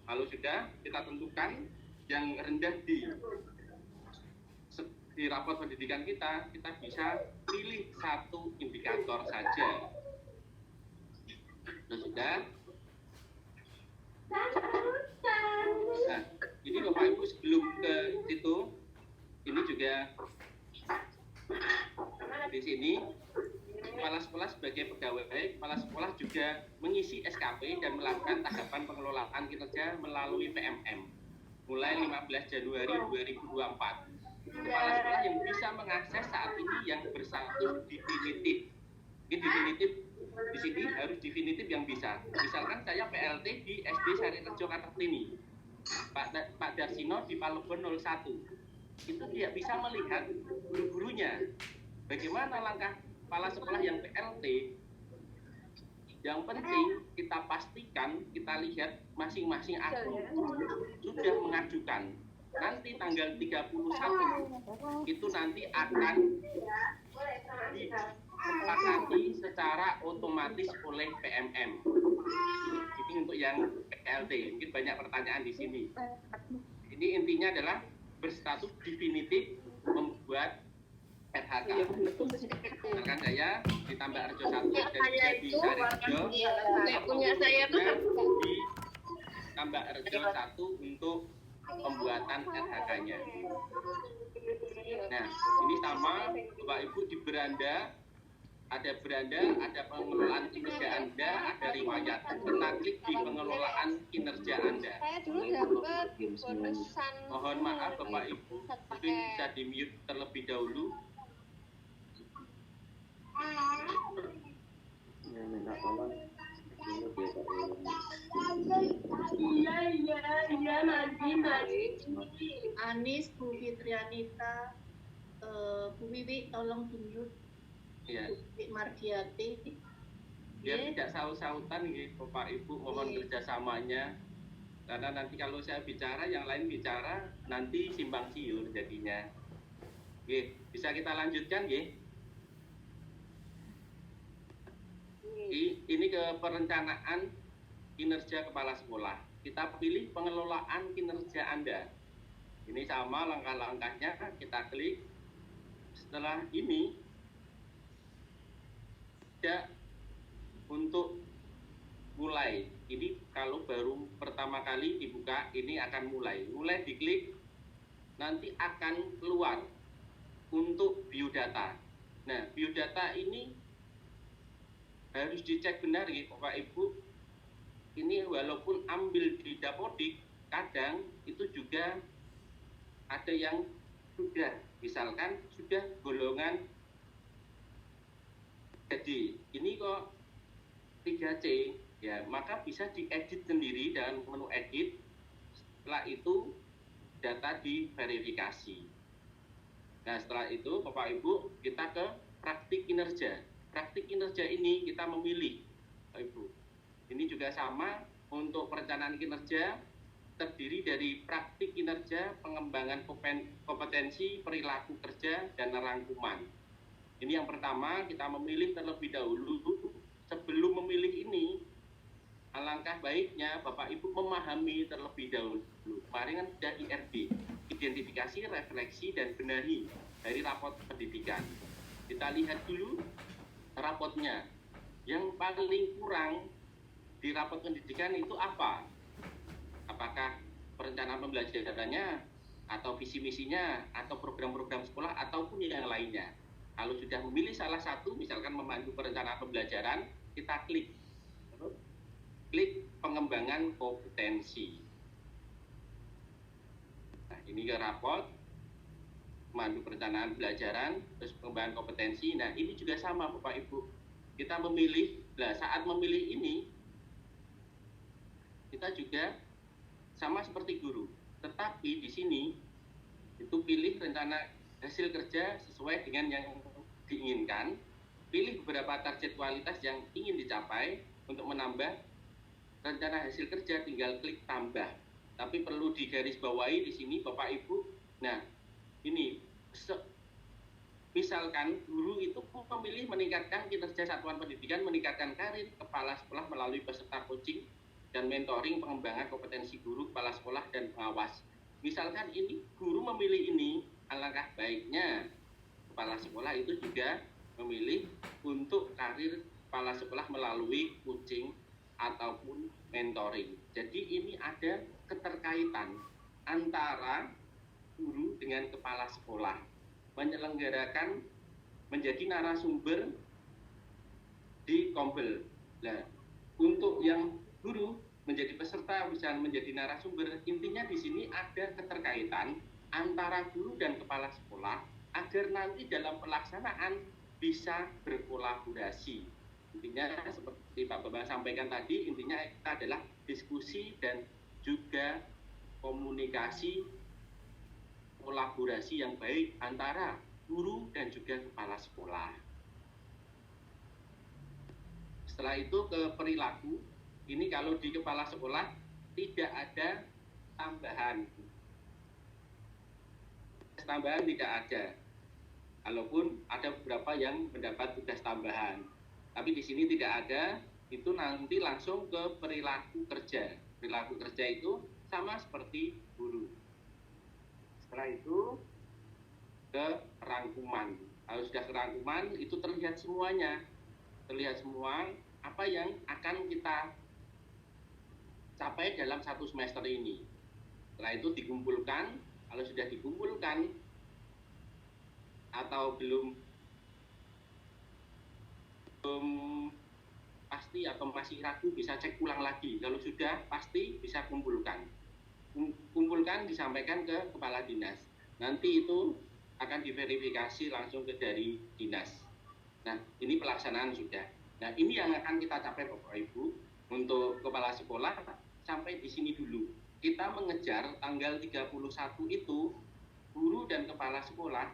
Kalau sudah kita tentukan yang rendah di rapot pendidikan kita bisa pilih satu indikator saja. Sudah. Nah, ini Bapak Ibu sebelum ke situ, ini juga di sini kepala sekolah sebagai pegawai, kepala sekolah juga mengisi SKP dan melakukan tahapan pengelolaan kinerja melalui PMM mulai 15 Januari 2024. Kepala sekolah yang bisa mengakses saat ini yang berstatus definitif. Ini definitif di sini harus definitif yang bisa. Misalkan saya PLT di SD Sarirejo Kartini, Pak Darsino di Palogon 01. Itu dia bisa melihat guru-gurunya. Bagaimana langkah kepala sekolah yang PLT? Yang penting kita pastikan, kita lihat masing-masing akun sudah mengajukan. Nanti tanggal 31 itu nanti akan disepakati secara otomatis oleh PMM. Ini untuk yang PLT. Mungkin banyak pertanyaan di sini. Ini intinya adalah berstatus definitif membuat RHK. Misalkan saya ditambah Arjo 1 dan juga di Sarirejo. Punya saya tuh di tambah Arjo 1 untuk pembuatan RHK-nya. Nah, ini sama Bapak Ibu di beranda, ada pengelolaan kinerja Anda, ada riwayat. Kita klik di pengelolaan kinerja Anda. saya dulu dapat bonusan. Mohon maaf Bapak Ibu, mungkin bisa di-mute terlebih dahulu. Iya, nanti. Anis, Bu Fitrianita, Bu Wiwi, tolong di-mute. Ya. Bu Mardiati. Biar tidak saut-sautan gitu, Bapak Ibu, mohon kerjasamanya. Karena nanti kalau saya bicara, yang lain bicara, nanti simpang siur jadinya. Oke, bisa kita lanjutkan, ya? Ini ke perencanaan kinerja kepala sekolah. Kita pilih pengelolaan kinerja Anda. Ini sama langkah-langkahnya, kita klik. Setelah ini, ada untuk mulai. Ini kalau baru pertama kali dibuka, ini akan mulai. Mulai diklik, nanti akan keluar untuk biodata. Nah, biodata ini harus dicek benar ya Bapak Ibu. Ini walaupun ambil di Dapodik, kadang itu juga ada yang sudah, misalkan sudah golongan jadi ini kok 3C, ya maka bisa diedit sendiri dan menu edit. Setelah itu data diverifikasi. Nah setelah itu Bapak Ibu kita ke praktik kinerja. Praktik kinerja ini kita memilih Bapak Ibu. Ini juga sama untuk perencanaan kinerja, terdiri dari praktik kinerja, pengembangan kompetensi, perilaku kerja, dan rangkuman. Ini yang pertama, kita memilih terlebih dahulu. Sebelum memilih ini, alangkah baiknya Bapak Ibu memahami terlebih dahulu. Kemarin kan sudah IRD, identifikasi, refleksi, dan benahi dari rapot pendidikan. Kita lihat dulu rapotnya. Yang paling kurang di rapot pendidikan itu apa? Apakah perencanaan pembelajarannya, atau visi misinya, atau program-program sekolah, ataupun yang lainnya. Kalau sudah memilih salah satu, misalkan memandu perencanaan pembelajaran, kita klik pengembangan kompetensi. Nah, ini ke rapot memandu perencanaan pembelajaran, terus pengembangan kompetensi. Nah, ini juga sama Bapak Ibu. Kita memilih, saat memilih ini, kita juga sama seperti guru. Tetapi di sini itu pilih rencana hasil kerja sesuai dengan yang diinginkan, pilih beberapa target kualitas yang ingin dicapai. Untuk menambah rencana hasil kerja tinggal klik tambah. Tapi perlu digarisbawahi di sini Bapak Ibu. Nah, ini misalkan guru itu memilih meningkatkan kinerja satuan pendidikan, meningkatkan karir kepala sekolah melalui peserta coaching dan mentoring pengembangan kompetensi guru, kepala sekolah, dan pengawas. Misalkan ini guru memilih ini, alangkah baiknya kepala sekolah itu juga memilih untuk karir kepala sekolah melalui coaching ataupun mentoring. Jadi ini ada keterkaitan antara guru dengan kepala sekolah menyelenggarakan menjadi narasumber di Kombel. Nah, untuk yang guru menjadi peserta bisa menjadi narasumber, intinya di sini ada keterkaitan antara guru dan kepala sekolah agar nanti dalam pelaksanaan bisa berkolaborasi. Intinya seperti Pak Bambang sampaikan tadi, intinya adalah diskusi dan juga komunikasi, kolaborasi yang baik antara guru dan juga kepala sekolah. Setelah itu ke perilaku. Ini kalau di kepala sekolah tidak ada tambahan. Tambahan tidak ada. Walaupun ada beberapa yang mendapat tugas tambahan. Tapi di sini tidak ada, itu nanti langsung ke perilaku kerja. Perilaku kerja itu sama seperti guru. Setelah itu ke rangkuman. Kalau sudah ke rangkuman itu terlihat semuanya. Terlihat semua apa yang akan kita capai dalam satu semester ini. Setelah itu dikumpulkan. Kalau sudah dikumpulkan atau belum pasti atau masih ragu, bisa cek ulang lagi. Kalau sudah pasti bisa kumpulkan, disampaikan ke kepala dinas. Nanti itu akan diverifikasi langsung ke dari dinas. Nah, ini pelaksanaan sudah. Nah, ini yang akan kita capai Bapak Ibu. Untuk kepala sekolah sampai di sini dulu. Kita mengejar tanggal 31 itu guru dan kepala sekolah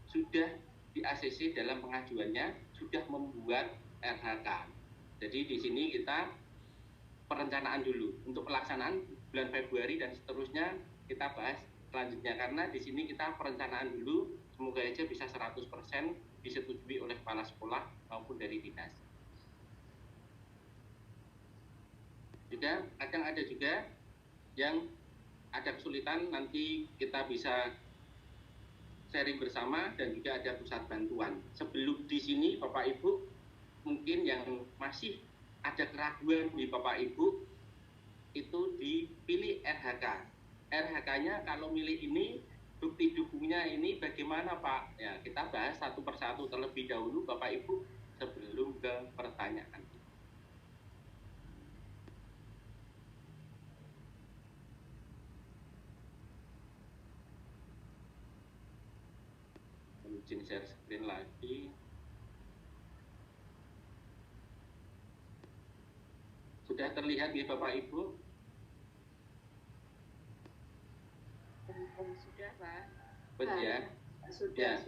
sudah di ACC dalam pengajuannya sudah membuat RHK. Jadi di sini kita perencanaan dulu. Untuk pelaksanaan bulan Februari dan seterusnya kita bahas selanjutnya, karena di sini kita perencanaan dulu, semoga aja bisa 100% disetujui oleh kepala sekolah maupun dari dinas. Juga kadang ada juga yang ada kesulitan, nanti kita bisa sharing bersama, dan juga ada pusat bantuan. Sebelum di sini Bapak Ibu mungkin yang masih ada keraguan di Bapak Ibu itu dipilih RHK. RHK-nya kalau milih ini bukti dukungnya ini bagaimana Pak? Ya, kita bahas satu persatu terlebih dahulu Bapak Ibu sebelum ke pertanyaan. Izin share screen lagi. Sudah terlihat ya Bapak Ibu? Sudah, Pak. Ya. Sudah.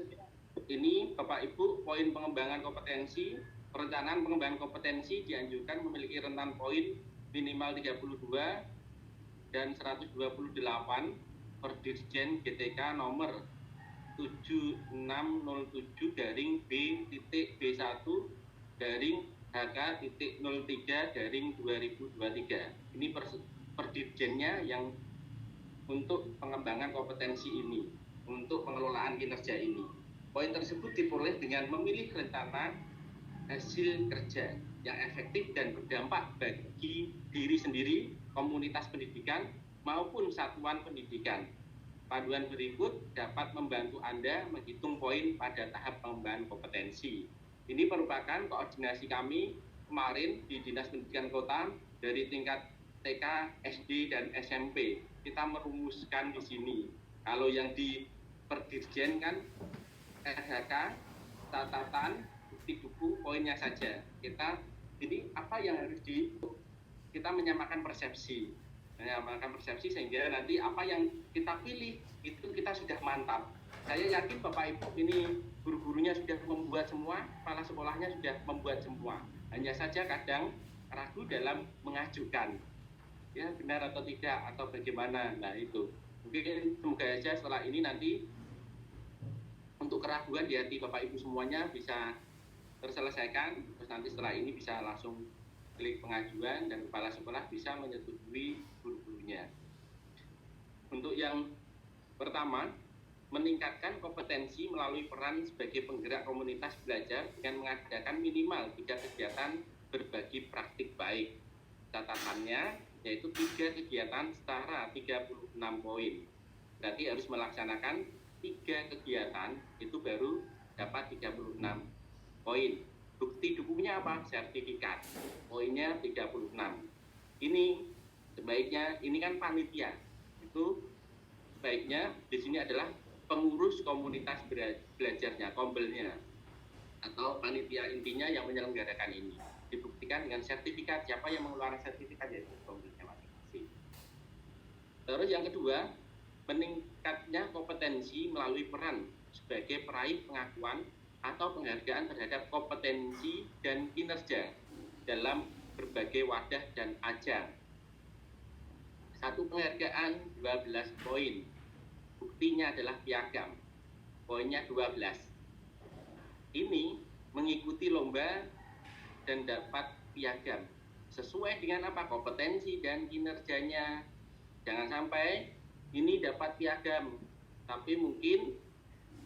Ini Bapak Ibu, poin pengembangan kompetensi. Perencanaan pengembangan kompetensi dianjurkan memiliki rentan poin minimal 32 dan 128 per Dirjen GTK nomor 7607-B.B1-HK.03/2023. Ini per dirjennya yang untuk pengembangan kompetensi ini, untuk pengelolaan kinerja ini. Poin tersebut diperoleh dengan memilih rencana hasil kerja yang efektif dan berdampak bagi diri sendiri, komunitas pendidikan, maupun satuan pendidikan. Panduan berikut dapat membantu Anda menghitung poin pada tahap pengembangan kompetensi. Ini merupakan koordinasi kami kemarin di Dinas Pendidikan Kota dari tingkat TK, SD, dan SMP. Kita merumuskan di sini. Kalau yang di Perdirjen kan RHK, catatan, bukti dukung, poinnya saja. Ini apa yang harus kita menyamakan persepsi. Menyamakan persepsi sehingga nanti apa yang kita pilih itu kita sudah mantap. Saya yakin Bapak Ibu ini guru-gurunya sudah membuat semua, kepala sekolahnya sudah membuat semua. Hanya saja kadang ragu dalam mengajukan. Ya benar atau tidak atau bagaimana. Nah itu. Mungkin semoga saja setelah ini nanti untuk keraguan di hati Bapak Ibu semuanya bisa terselesaikan, terus nanti setelah ini bisa langsung klik pengajuan dan kepala sekolah bisa menyetujui guru-gurunya. Untuk yang pertama, meningkatkan kompetensi melalui peran sebagai penggerak komunitas belajar dengan mengadakan minimal 3 kegiatan berbagi praktik baik. Catatannya yaitu 3 kegiatan setara 36 poin. Berarti harus melaksanakan 3 kegiatan itu baru dapat 36 poin. Bukti dukungnya apa? Sertifikat. Poinnya 36. Ini sebaiknya, ini kan panitia. Itu sebaiknya di sini adalah pengurus komunitas belajarnya, kombelnya, atau panitia intinya yang menyelenggarakan ini. Dibuktikan dengan sertifikat. Siapa yang mengeluarkan sertifikat yaitu kombelnya masing-masing. Terus yang kedua, meningkatnya kompetensi melalui peran sebagai peraih pengakuan atau penghargaan terhadap kompetensi dan kinerja dalam berbagai wadah dan ajang. Satu penghargaan 12 poin. Buktinya adalah piagam. Poinnya 12. Ini mengikuti lomba dan dapat piagam. Sesuai dengan apa? Kompetensi dan kinerjanya. Jangan sampai ini dapat piagam, tapi mungkin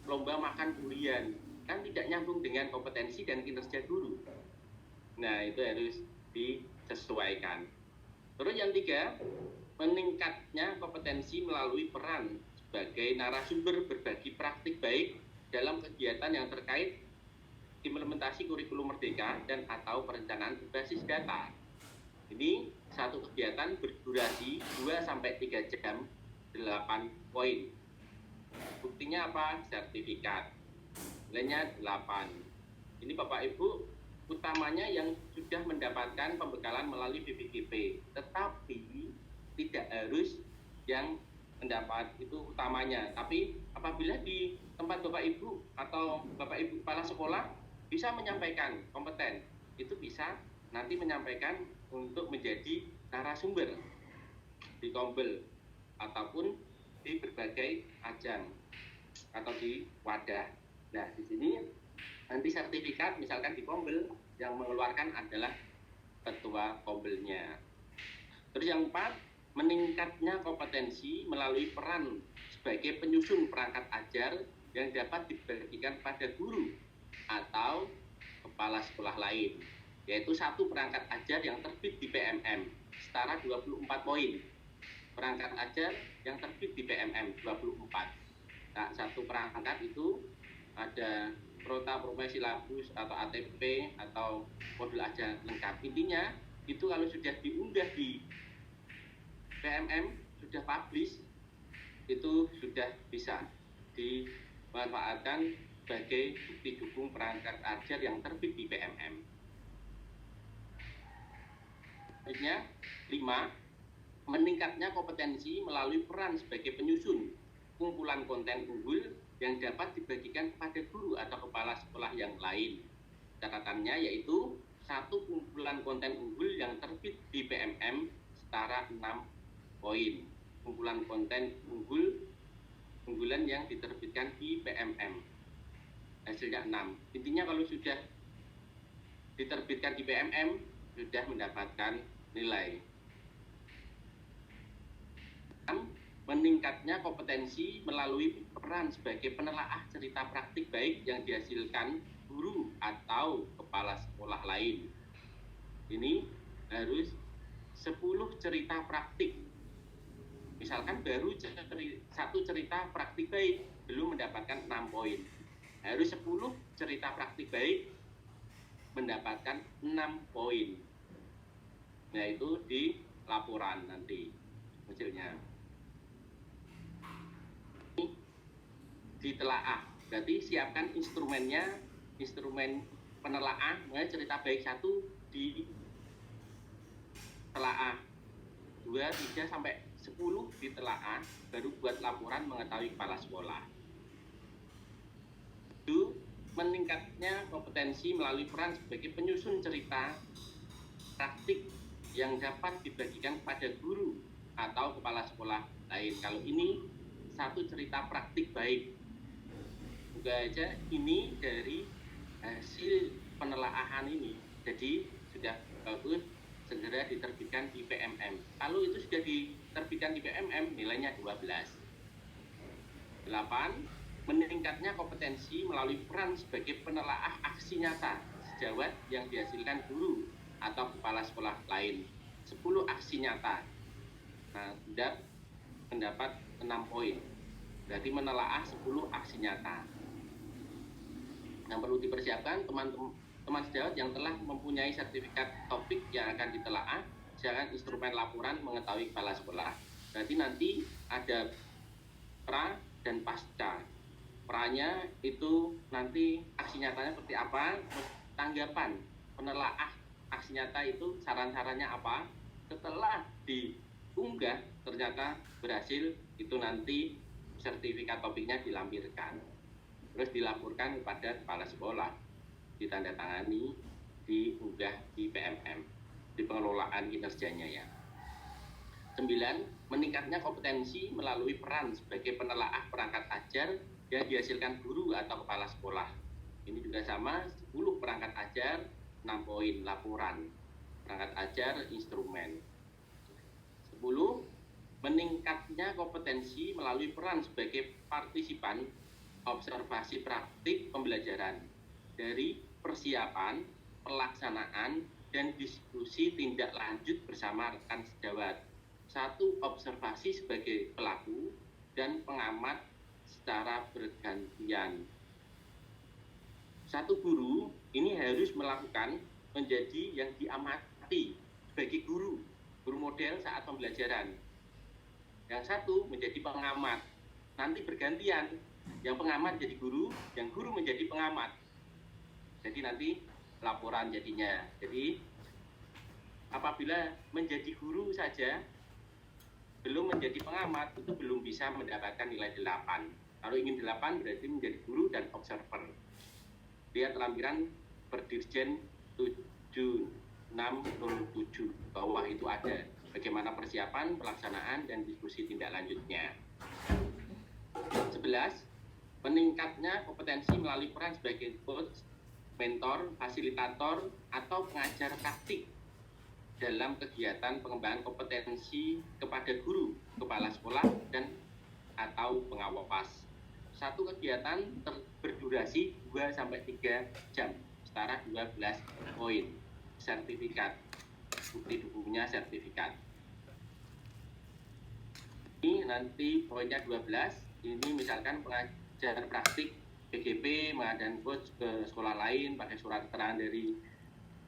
lomba makan durian. Kan tidak nyambung dengan kompetensi dan kinerja guru. Nah, itu harus disesuaikan. Terus yang 3, meningkatnya kompetensi melalui peran sebagai narasumber berbagi praktik baik dalam kegiatan yang terkait implementasi kurikulum merdeka dan atau perencanaan berbasis data. Ini satu kegiatan berdurasi 2-3 jam, 8 poin. Buktinya apa? Sertifikat. Nilainya 8. Ini Bapak Ibu utamanya yang sudah mendapatkan pembekalan melalui BPKP, tetapi tidak harus yang mendapat itu utamanya. Tapi apabila di tempat Bapak Ibu atau Bapak Ibu kepala sekolah bisa menyampaikan kompeten, itu bisa nanti menyampaikan untuk menjadi narasumber di kombel ataupun di berbagai ajang atau di wadah. Nah, di sini nanti sertifikat misalkan di kombel yang mengeluarkan adalah ketua kombelnya. Terus yang 4, meningkatnya kompetensi melalui peran sebagai penyusun perangkat ajar yang dapat dibagikan pada guru atau kepala sekolah lain, yaitu satu perangkat ajar yang terbit di PMM setara 24 poin. Perangkat ajar yang terbit di PMM 24. Nah, satu perangkat itu ada Prota Silabus atau ATP atau modul ajar lengkap. Intinya itu kalau sudah diunggah di PMM, sudah publish, itu sudah bisa dimanfaatkan sebagai bukti dukung perangkat ajar yang terbit di PMM. Selanjutnya, 5. Meningkatnya kompetensi melalui peran sebagai penyusun kumpulan konten unggul yang dapat dibagikan kepada guru atau kepala sekolah yang lain. Catatannya yaitu 1 kumpulan konten unggul yang terbit di PMM setara 6 poin. Kumpulan konten unggulan yang diterbitkan di PMM. Hasilnya 6. Intinya kalau sudah diterbitkan di PMM, sudah mendapatkan nilai. 6. Meningkatnya kompetensi melalui peran sebagai penelaah cerita praktik baik yang dihasilkan guru atau kepala sekolah lain. Ini harus 10 cerita praktik. Misalkan baru 1 cerita praktik baik belum mendapatkan 6 poin. Harus 10 cerita praktik baik mendapatkan 6 poin. Nah, itu di laporan nanti hasilnya. Ditelaah, berarti siapkan instrumennya, instrumen penelaah, cerita baik 1 di telaah, 2, 3 sampai 10 ditelaah, baru buat laporan mengetahui kepala sekolah. Itu meningkatnya kompetensi melalui peran sebagai penyusun cerita praktik yang dapat dibagikan kepada guru atau kepala sekolah lain. Kalau ini 1 cerita praktik baik, juga aja ini dari hasil penelaahan ini, jadi sudah bagus, segera diterbitkan di PMM. Kalau itu sudah diterbitkan di PMM, nilainya 12. 8. Meningkatnya kompetensi melalui peran sebagai penelaah aksi nyata sejawat yang dihasilkan guru atau kepala sekolah lain. 10 aksi nyata. Nah, sudah mendapat 6 poin. Berarti menelaah 10 aksi nyata. Yang perlu dipersiapkan teman sejawat yang telah mempunyai sertifikat topik yang akan ditelaah, silakan instrumen laporan mengetahui kepala sekolah. Berarti nanti ada pra dan pasca. Pranya itu nanti aksi nyatanya seperti apa, tanggapan penelaah aksi nyata itu saran-sarannya apa. Setelah diunggah ternyata berhasil, itu nanti sertifikat topiknya dilampirkan, terus dilaporkan kepada kepala sekolah, ditandatangani, diunggah di PMM, di pengelolaan kinerjanya ya. 9. Meningkatnya kompetensi melalui peran sebagai penelaah perangkat ajar yang dihasilkan guru atau kepala sekolah. Ini juga sama, 10 perangkat ajar, 6 poin laporan. Perangkat ajar, instrumen. 10. Meningkatnya kompetensi melalui peran sebagai partisipan observasi praktik pembelajaran dari persiapan, pelaksanaan, dan diskusi tindak lanjut bersama rekan sejawat. 1. Observasi sebagai pelaku dan pengamat secara bergantian. 1 guru ini harus melakukan menjadi yang diamati sebagai guru model saat pembelajaran. Yang 1 menjadi pengamat. Nanti bergantian, yang pengamat jadi guru, yang guru menjadi pengamat. Jadi nanti laporan jadinya. Jadi apabila menjadi guru saja belum menjadi pengamat, itu belum bisa mendapatkan nilai 8. Kalau ingin 8 berarti menjadi guru dan observer. Lihat lampiran Perdirjen 7607, bawah itu ada bagaimana persiapan, pelaksanaan, dan diskusi tindak lanjutnya. 11. Meningkatnya kompetensi melalui peran sebagai coach, mentor, fasilitator, atau pengajar praktik dalam kegiatan pengembangan kompetensi kepada guru, kepala sekolah, dan atau pengawas. 1 kegiatan berdurasi 2-3 jam, setara 12 poin. Sertifikat, bukti dukungnya sertifikat. Ini nanti poinnya 12, ini misalkan pengajar praktik PGP mengadakan coach ke sekolah lain pakai surat keterangan dari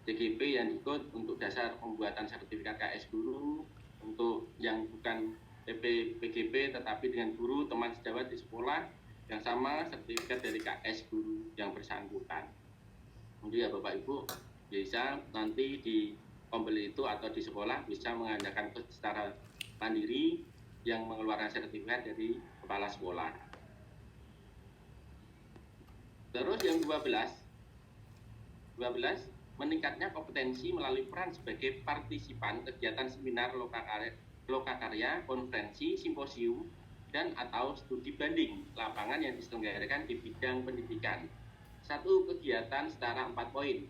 CGP yang ikut untuk dasar pembuatan sertifikat KS guru. Untuk yang bukan PGP tetapi dengan guru teman sejawat di sekolah yang sama, sertifikat dari KS guru yang bersangkutan. Jadi ya Bapak Ibu bisa nanti di Kombel itu atau di sekolah bisa mengadakan secara mandiri yang mengeluarkan sertifikat dari kepala sekolah. Terus yang 12 meningkatnya kompetensi melalui peran sebagai partisipan kegiatan seminar lokakarya, konferensi, simposium, dan atau studi banding lapangan yang diselenggarakan di bidang pendidikan. Satu kegiatan setara 4 poin.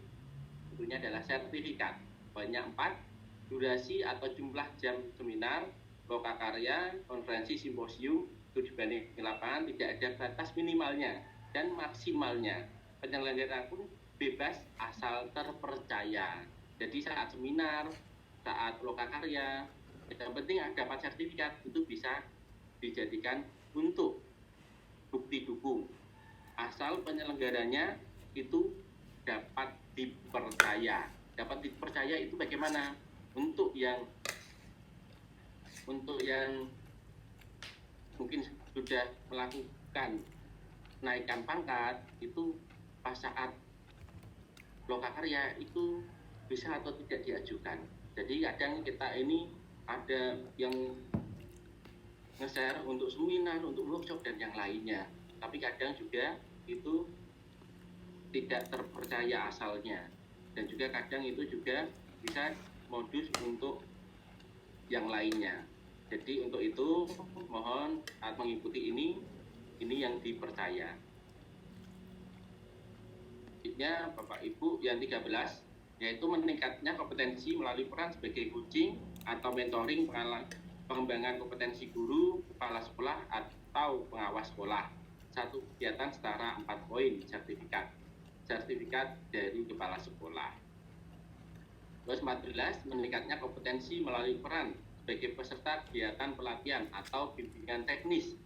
Tentunya adalah sertifikat. Poinnya 4, durasi atau jumlah jam seminar, lokakarya, konferensi, simposium, studi banding lapangan tidak ada batas minimalnya dan maksimalnya. Penyelenggara pun bebas asal terpercaya. Jadi saat seminar, saat lokakarya, yang penting dapat sertifikat itu bisa dijadikan untuk bukti dukung. Asal penyelenggaranya itu dapat dipercaya. Dapat dipercaya itu bagaimana? Untuk yang mungkin sudah melakukan naikkan pangkat itu pas saat lokakarya itu bisa atau tidak diajukan. Jadi kadang kita ini ada yang nge-share untuk seminar, untuk workshop dan yang lainnya. Tapi kadang juga itu tidak terpercaya asalnya. Dan juga kadang itu juga bisa modus untuk yang lainnya. Jadi untuk itu mohon saat mengikuti ini yang dipercaya. Selanjutnya Bapak Ibu yang 13 yaitu meningkatnya kompetensi melalui peran sebagai coaching atau mentoring pengembangan kompetensi guru, kepala sekolah atau pengawas sekolah. Satu kegiatan setara 4 poin sertifikat dari kepala sekolah. Terus 14 meningkatnya kompetensi melalui peran sebagai peserta kegiatan pelatihan atau bimbingan teknis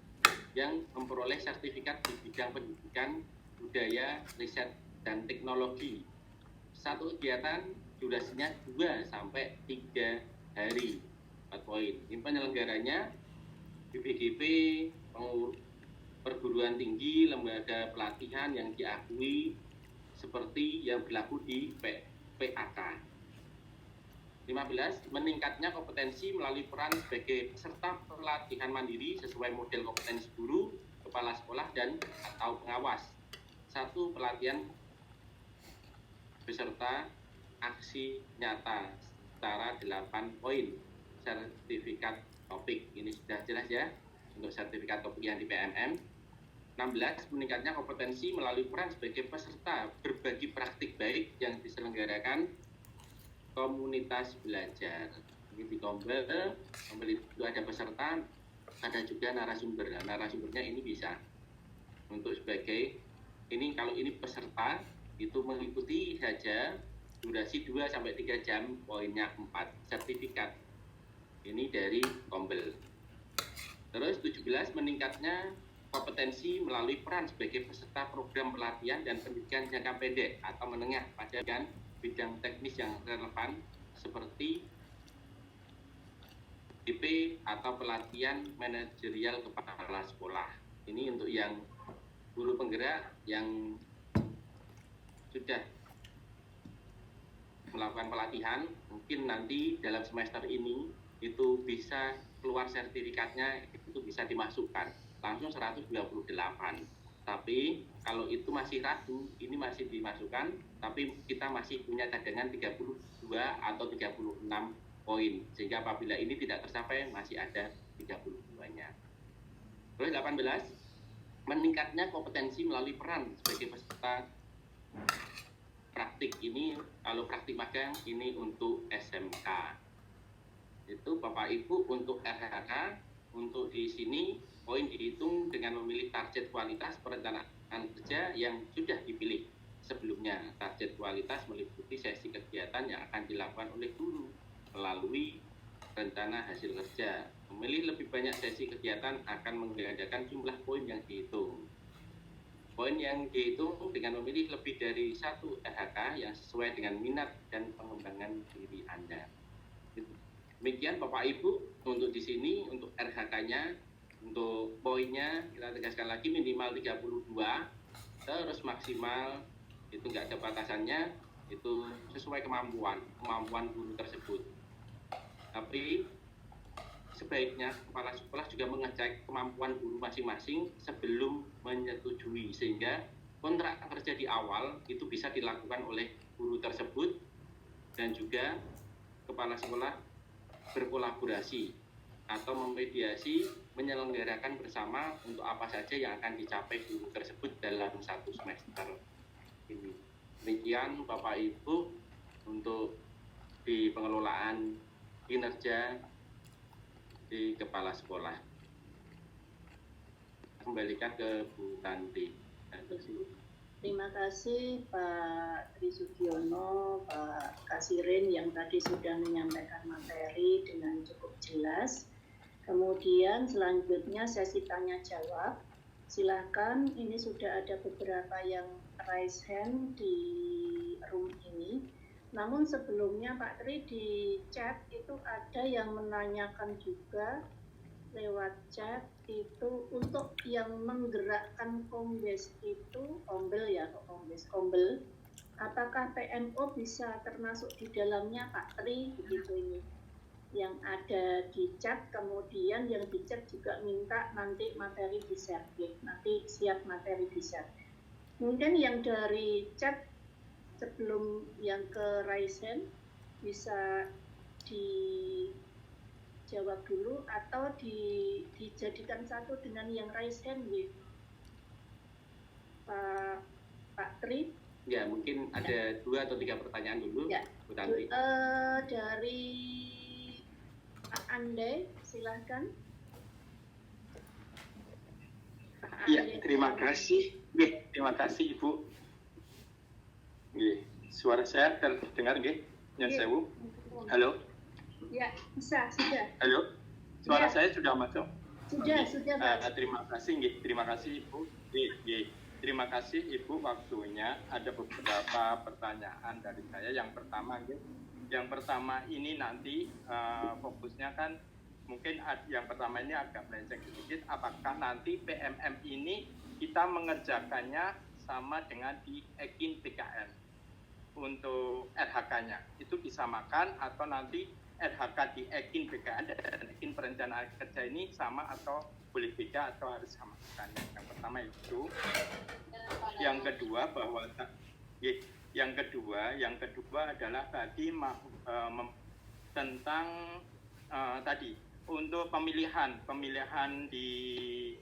yang memperoleh sertifikat di bidang pendidikan, budaya, riset, dan teknologi. Satu kegiatan durasinya 2 sampai 3 hari. 4 poin. Ini penyelenggaranya BPGP, perguruan tinggi, lembaga pelatihan yang diakui seperti yang berlaku di PAK. 15. Meningkatnya kompetensi melalui peran sebagai peserta pelatihan mandiri sesuai model kompetensi guru, kepala sekolah, dan atau pengawas. 1. Pelatihan beserta aksi nyata setara 8 poin. Sertifikat topik ini sudah jelas ya untuk sertifikat topik yang di PMM. 16. Meningkatnya kompetensi melalui peran sebagai peserta berbagi praktik baik yang diselenggarakan komunitas belajar. Ini di Kombel itu ada peserta, ada juga narasumber. Nah, narasumbernya ini bisa untuk sebagai ini kalau ini peserta itu mengikuti saja durasi 2 sampai 3 jam, poinnya 4 sertifikat. Ini dari Kombel. Terus 17 meningkatnya kompetensi melalui peran sebagai peserta program pelatihan dan pendidikan jangka pendek atau menengah pada bidang teknis yang relevan seperti IP atau pelatihan manajerial kepala sekolah. Ini untuk yang guru penggerak yang sudah melakukan pelatihan, mungkin nanti dalam semester ini itu bisa keluar sertifikatnya, itu bisa dimasukkan langsung 128. Tapi kalau itu masih ragu, ini masih dimasukkan, tapi kita masih punya cadangan 32 atau 36 poin. Sehingga apabila ini tidak tercapai, masih ada 32-nya. Terus 18, meningkatnya kompetensi melalui peran sebagai peserta praktik. Ini kalau praktik magang ini untuk SMK. Itu Bapak Ibu untuk RHK, untuk di sini poin dihitung dengan memilih target kualitas perencanaan kerja yang sudah dipilih sebelumnya. Target kualitas meliputi sesi kegiatan yang akan dilakukan oleh guru melalui rencana hasil kerja. Memilih lebih banyak sesi kegiatan akan menggandakan jumlah poin yang dihitung. Poin yang dihitung dengan memilih lebih dari satu RHK yang sesuai dengan minat dan pengembangan diri Anda. Demikian Bapak Ibu, untuk di sini, untuk RHK-nya, untuk poinnya, kita tegaskan lagi minimal 32, terus maksimal, itu nggak ada batasannya, itu sesuai kemampuan guru tersebut. Tapi sebaiknya kepala sekolah juga mengecek kemampuan guru masing-masing sebelum menyetujui, sehingga kontrak kerja di awal itu bisa dilakukan oleh guru tersebut dan juga kepala sekolah berkolaborasi atau memediasi menyelenggarakan bersama untuk apa saja yang akan dicapai guru tersebut dalam satu semester ini. Demikian Bapak Ibu untuk di pengelolaan kinerja di kepala sekolah. Kembalikan ke Bu Tanti. Terima kasih Pak Tri Sugiono, Pak Kasirin yang tadi sudah menyampaikan materi dengan cukup jelas. Kemudian selanjutnya sesi tanya jawab. Silakan, ini sudah ada beberapa yang raise hand di room ini. Namun sebelumnya Pak Tri di chat itu ada yang menanyakan juga lewat chat itu untuk yang menggerakkan kombes itu, kombel, apakah PMO bisa termasuk di dalamnya Pak Tri, begitu ini yang ada di chat. Kemudian yang di chat juga minta nanti materi di share, nanti siap materi di share. Mungkin yang dari chat sebelum yang ke raise hand bisa dijawab dulu atau dijadikan satu dengan yang raise hand, Pak Tri. Ya, mungkin ada 2 atau 3 pertanyaan dulu, ya. Bu Tanti. Dari Pak Ande, silahkan. Iya, terima kasih. Terima kasih Ibu. Suara saya terdengar nggih? Nyun sewu. Halo? Ya, bisa, sudah. Halo? Suara saya sudah masuk? Sudah, Pak. Terima kasih nggih. Terima kasih Ibu. Terima kasih Ibu waktunya. Ada beberapa pertanyaan dari saya. Yang pertama ini nanti fokusnya kan mungkin yang pertama ini agak melenceng sedikit. Apakah nanti PMM ini kita mengerjakannya sama dengan di EKIN PKN untuk RHK-nya? Itu disamakan atau nanti RHK di EKIN PKN dan EKIN perencanaan kerja ini sama atau boleh beda atau harus samakan? Yang pertama itu. Yang kedua adalah tadi tentang tadi untuk pemilihan di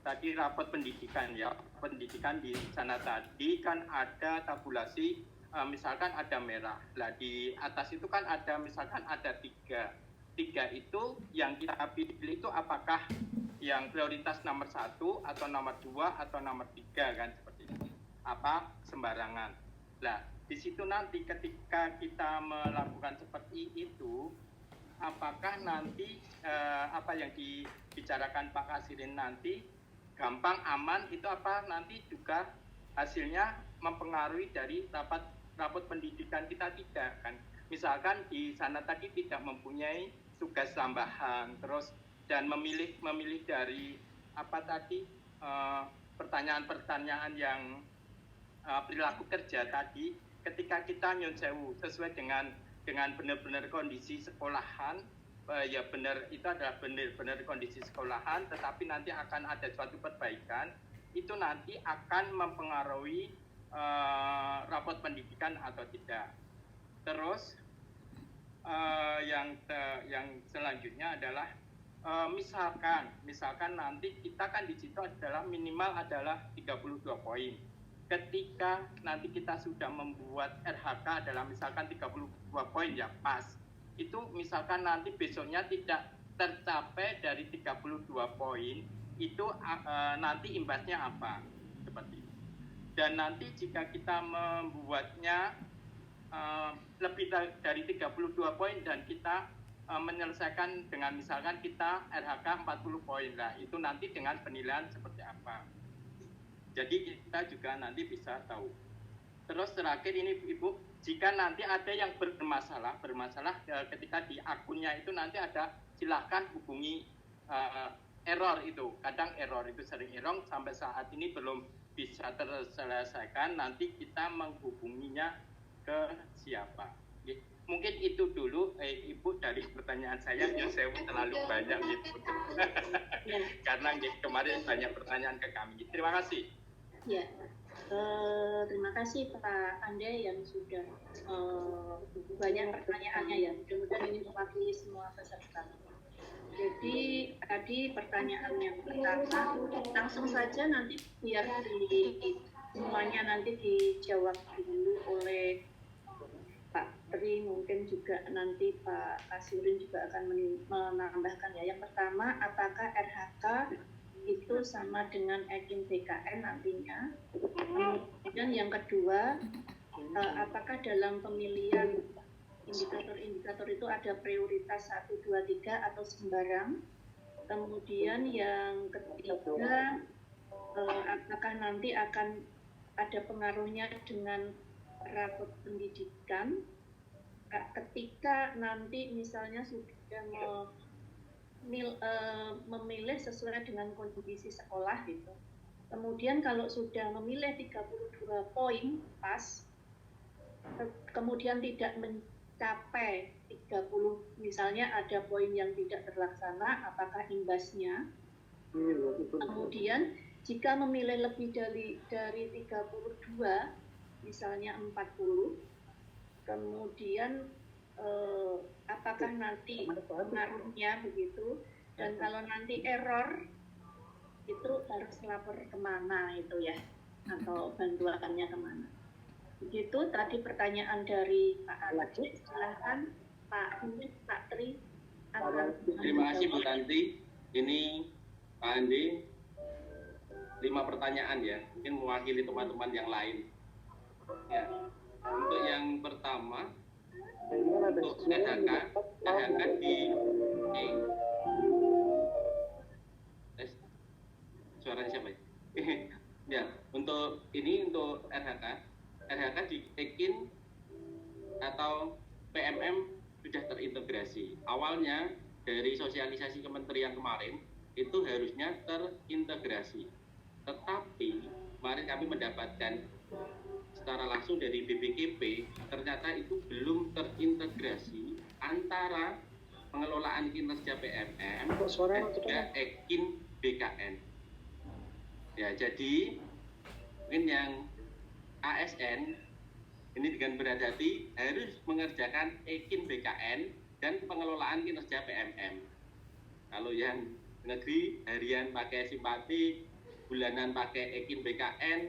tadi rapot pendidikan ya. Pendidikan di sana tadi kan ada tabulasi, misalkan ada merah. Lah di atas itu kan ada misalkan ada 3 itu yang kita pilih itu apakah yang prioritas nomor 1 atau nomor 2 atau nomor 3 kan seperti itu. Apa sembarangan. Lah di situ nanti ketika kita melakukan seperti itu, apakah nanti apa yang dibicarakan Pak Kasirin nanti gampang aman itu apa nanti juga hasilnya mempengaruhi dari rapot pendidikan kita tidak kan? Misalkan di sana tadi tidak mempunyai tugas tambahan terus dan memilih dari apa tadi pertanyaan-pertanyaan yang perilaku kerja tadi, ketika kita nyun sewu sesuai dengan benar-benar kondisi sekolahan, ya benar itu adalah benar-benar kondisi sekolahan, tetapi nanti akan ada suatu perbaikan, itu nanti akan mempengaruhi rapot pendidikan atau tidak. Terus yang selanjutnya adalah misalkan nanti kita kan di situ adalah minimal adalah 32 poin. Ketika nanti kita sudah membuat RHK adalah misalkan 32 poin ya pas. Itu misalkan nanti besoknya tidak tercapai dari 32 poin, itu nanti imbasnya apa? Seperti itu. Dan nanti jika kita membuatnya lebih dari 32 poin dan kita menyelesaikan dengan misalkan kita RHK 40 poin lah, itu nanti dengan penilaian seperti apa? Jadi kita juga nanti bisa tahu. Terus terakhir ini Ibu, jika nanti ada yang bermasalah ketika di akunnya itu nanti ada, silahkan hubungi error itu. Kadang error itu sering error sampai saat ini belum bisa terselesaikan. Nanti kita menghubunginya ke siapa? Mungkin itu dulu Ibu dari pertanyaan saya yang saya terlalu banyak Ibu. Karena kemarin banyak pertanyaan ke kami. Terima kasih. Ya. Terima kasih Pak Ande yang sudah banyak pertanyaannya ya. Mudah-mudahan ini mewakili semua peserta. Jadi tadi pertanyaan yang pertama langsung saja nanti biar semuanya nanti dijawab dulu oleh Pak Tri, mungkin juga nanti Pak Kasirin juga akan menambahkan ya. Yang pertama, apakah RHK itu sama dengan EKIN BKN nantinya? Kemudian yang kedua, apakah dalam pemilihan indikator-indikator itu ada prioritas 1, 2, 3 atau sembarang? Kemudian yang ketiga, apakah nanti akan ada pengaruhnya dengan rapot pendidikan ketika nanti misalnya sudah memilih sesuai dengan kondisi sekolah gitu. Kemudian kalau sudah memilih 32 poin pas, kemudian tidak mencapai 30, misalnya ada poin yang tidak terlaksana, apakah imbasnya? Kemudian jika memilih lebih dari 32, misalnya 40, kemudian apakah nanti pengaruhnya begitu, dan kalau nanti error itu harus lapor kemana itu ya, atau bantuannya kemana. Begitu tadi pertanyaan dari Pak Alex. Silahkan Pak Tri. Terima kasih Bu Tanti. Ini Pak Andi, 5 pertanyaan ya, mungkin mewakili teman-teman yang lain. Ya, untuk yang pertama, untuk RHK di suaranya siapa ya? Ya, untuk RHK di EKIN atau PMM sudah terintegrasi. Awalnya dari sosialisasi kementerian kemarin itu harusnya terintegrasi. Tetapi kemarin kami mendapatkan secara langsung dari BPKP, ternyata itu belum terintegrasi antara pengelolaan kinerja PMM dan juga EKIN BKN. Ya, jadi mungkin yang ASN ini dengan berat hati harus mengerjakan EKIN BKN dan pengelolaan kinerja PMM. Kalau yang negeri harian pakai simpatik, bulanan pakai EKIN BKN,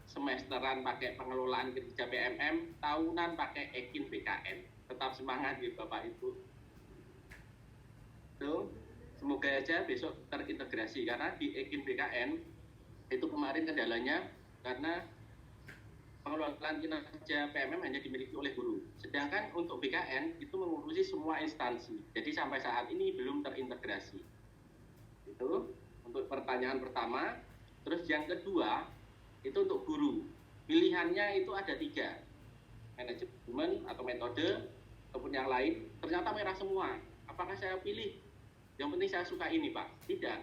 semesteran pakai pengelolaan kinerja PMM, tahunan pakai EKIN BKN. Tetap semangat ya Bapak Ibu. So, semoga aja besok terintegrasi, karena di EKIN BKN itu kemarin kendalanya karena pengelolaan kinerja PMM hanya dimiliki oleh guru. Sedangkan untuk BKN itu mengurusi semua instansi. Jadi sampai saat ini belum terintegrasi. Itu untuk pertanyaan pertama. Terus yang kedua, itu untuk guru. Pilihannya itu ada 3. Manajemen atau metode, ataupun yang lain. Ternyata merah semua. Apakah saya pilih? Yang penting saya suka ini, Pak. Tidak.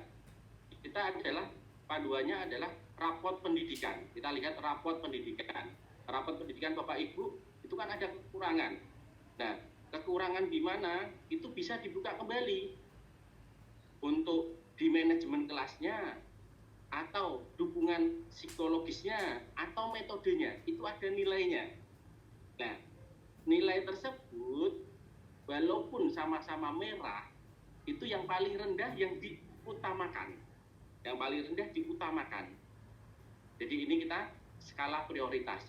Kita adalah, panduannya adalah rapot pendidikan. Kita lihat rapot pendidikan. Rapot pendidikan Bapak Ibu, itu kan ada kekurangan. Nah, kekurangan di mana? Itu bisa dibuka kembali. Untuk di manajemen kelasnya, atau dukungan psikologisnya, atau metodenya, itu ada nilainya. Nah, nilai tersebut walaupun sama-sama merah, itu yang paling rendah yang diutamakan. Yang paling rendah diutamakan. Jadi ini kita skala prioritas.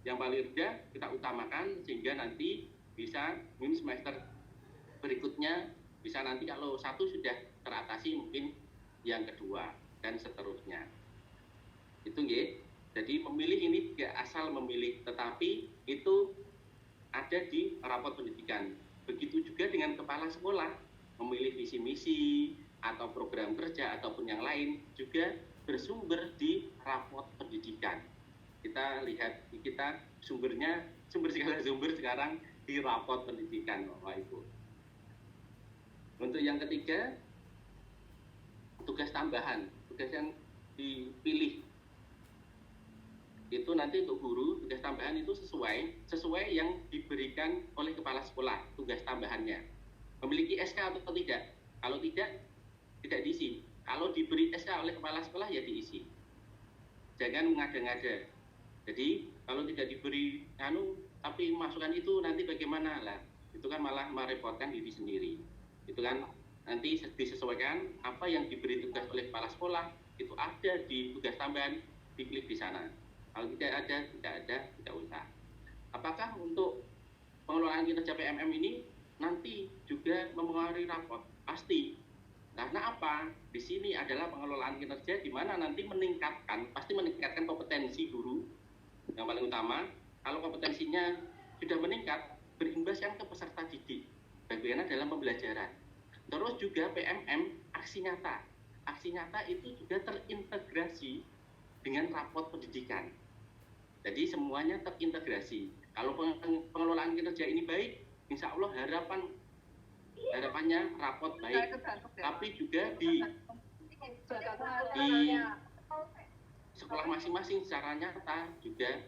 Yang paling rendah kita utamakan sehingga nanti bisa mungkin semester berikutnya bisa nanti kalau satu sudah teratasi mungkin yang kedua dan seterusnya. Itu ya. Jadi memilih ini tidak asal memilih, tetapi itu ada di rapot pendidikan. Begitu juga dengan kepala sekolah, memilih visi misi, atau program kerja ataupun yang lain juga bersumber di rapot pendidikan. Kita lihat, kita sumber segala sumber sekarang di rapot pendidikan, Bapak Ibu. Untuk yang ketiga, tugas tambahan, tugas yang dipilih itu nanti untuk guru, tugas tambahan itu sesuai yang diberikan oleh kepala sekolah, tugas tambahannya. Memiliki SK atau tidak? Kalau tidak diisi. Kalau diberi SK oleh kepala sekolah ya diisi. Jangan mengada-ngada. Jadi kalau tidak diberi tapi masukan itu nanti bagaimana lah? Itu kan malah merepotkan diri sendiri. Itu kan nanti disesuaikan apa yang diberi tugas oleh kepala sekolah itu ada di tugas tambahan, diklik di sana. Kalau tidak ada, tidak usah. Apakah untuk pengelolaan kinerja PMM ini nanti juga mempengaruhi rapot? Pasti. Karena apa? Di sini adalah pengelolaan kinerja di mana nanti pasti meningkatkan kompetensi guru. Yang paling utama, kalau kompetensinya sudah meningkat, berimbas kan ke peserta didik. Bagaimana dalam pembelajaran. Terus juga PMM aksi nyata. Aksi nyata itu juga terintegrasi dengan rapot pendidikan. Jadi semuanya terintegrasi. Kalau pengelolaan kinerja ini baik, insya Allah harapannya rapot baik. Tapi juga di sekolah masing-masing secara nyata juga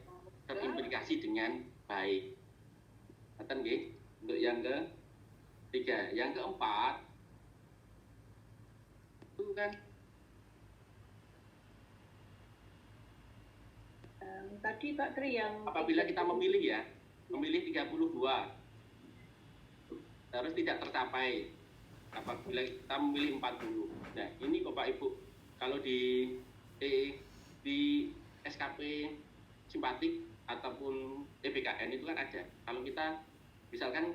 terimplikasi dengan baik. Untuk yang ketiga, yang keempat itu kan tadi Pak Tri yang apabila kita memilih 32 terus tidak tercapai, apabila kita memilih 40. Nah ini Bapak Ibu, kalau di SKP simpatik ataupun EBKN itu kan ada. Kalau kita misalkan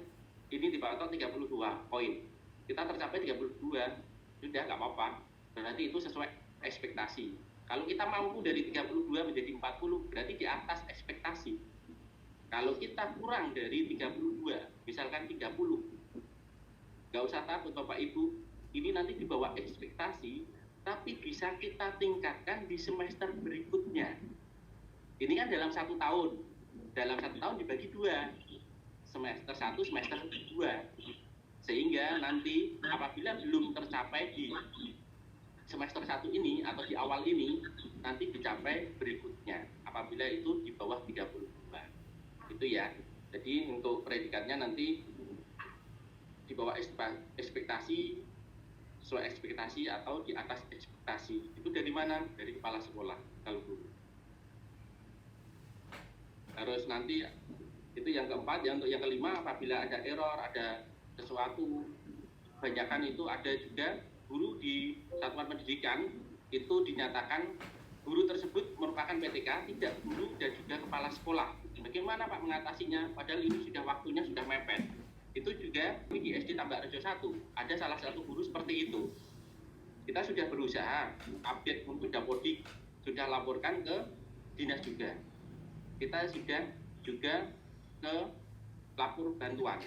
ini dipatok 32 poin, kita tercapai 32, sudah nggak apa-apa, berarti itu sesuai ekspektasi. Kalau kita mampu dari 32 menjadi 40, berarti di atas ekspektasi. Kalau kita kurang dari 32, misalkan 30, nggak usah takut Bapak Ibu, ini nanti di bawah ekspektasi, tapi bisa kita tingkatkan di semester berikutnya. Ini kan dalam 1 tahun. Dalam 1 tahun dibagi 2. Semester 1, semester 2. Sehingga nanti apabila belum tercapai di semester 1 ini atau di awal ini, nanti dicapai berikutnya apabila itu di bawah 32. Itu ya. Jadi untuk predikatnya nanti di bawah ekspektasi, sesuai ekspektasi atau di atas ekspektasi. Itu dari mana? Dari kepala sekolah kalau guru. Terus nanti itu yang keempat. Untuk yang kelima, apabila ada error, ada sesuatu, kebanyakan itu ada juga guru di satuan pendidikan itu dinyatakan guru tersebut merupakan PTK, tidak guru dan juga kepala sekolah. Bagaimana Pak mengatasinya? Padahal ini sudah waktunya sudah mepet. Itu juga di SD Tambak Rejo 1 ada salah satu guru seperti itu. Kita sudah berusaha update untuk Dapodik, sudah laporkan ke dinas juga. Kita sudah juga ke lapor bantuan.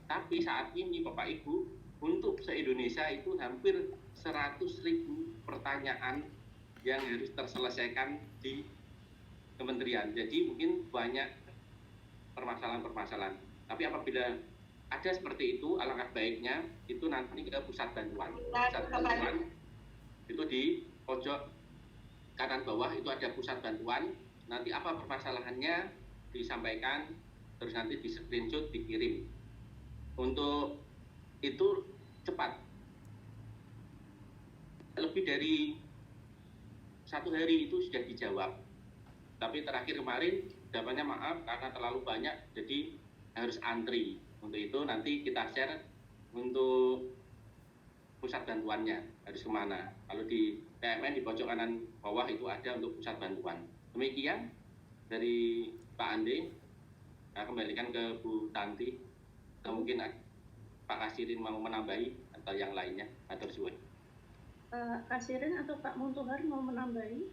Tapi saat ini Bapak Ibu, untuk se-Indonesia itu hampir 100.000 pertanyaan yang harus terselesaikan di kementerian. Jadi mungkin banyak permasalahan-permasalahan. Tapi apabila ada seperti itu, alangkah baiknya itu nanti ke pusat bantuan. Pusat bantuan itu di pojok kanan bawah itu ada pusat bantuan. Nanti apa permasalahannya disampaikan, terus nanti di screenshot dikirim. Untuk itu cepat, lebih dari 1 hari itu sudah dijawab. Tapi terakhir kemarin jawabannya maaf karena terlalu banyak, jadi harus antri. Untuk itu nanti kita share untuk pusat bantuannya harus kemana. Kalau di PMN di pojok kanan bawah itu ada untuk pusat bantuan. Demikian dari Pak Ande. Saya kembalikan ke Bu Tanti. Mungkin Pak Kasirin mau menambahi atau yang lainnya, atur suwun. Pak Kasirin atau Pak Muntuhar mau menambahi?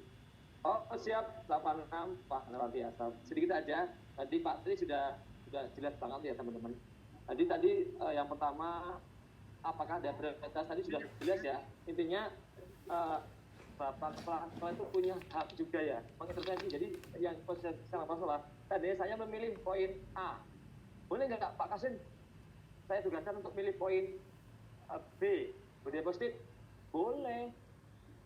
Oh siap, 86 Pak, luar biasa. Sedikit aja, tadi Pak Tri sudah jelas banget ya teman-teman. Tadi yang pertama apakah ada prioritas tadi sudah jelas ya. Intinya Bapak Kepala Sekolah itu punya hak juga ya mengintervensi. Jadi yang sama masalah, tadi saya memilih poin A, boleh nggak Pak Kasim saya tugaskan untuk milih poin B, budaya positif? Boleh.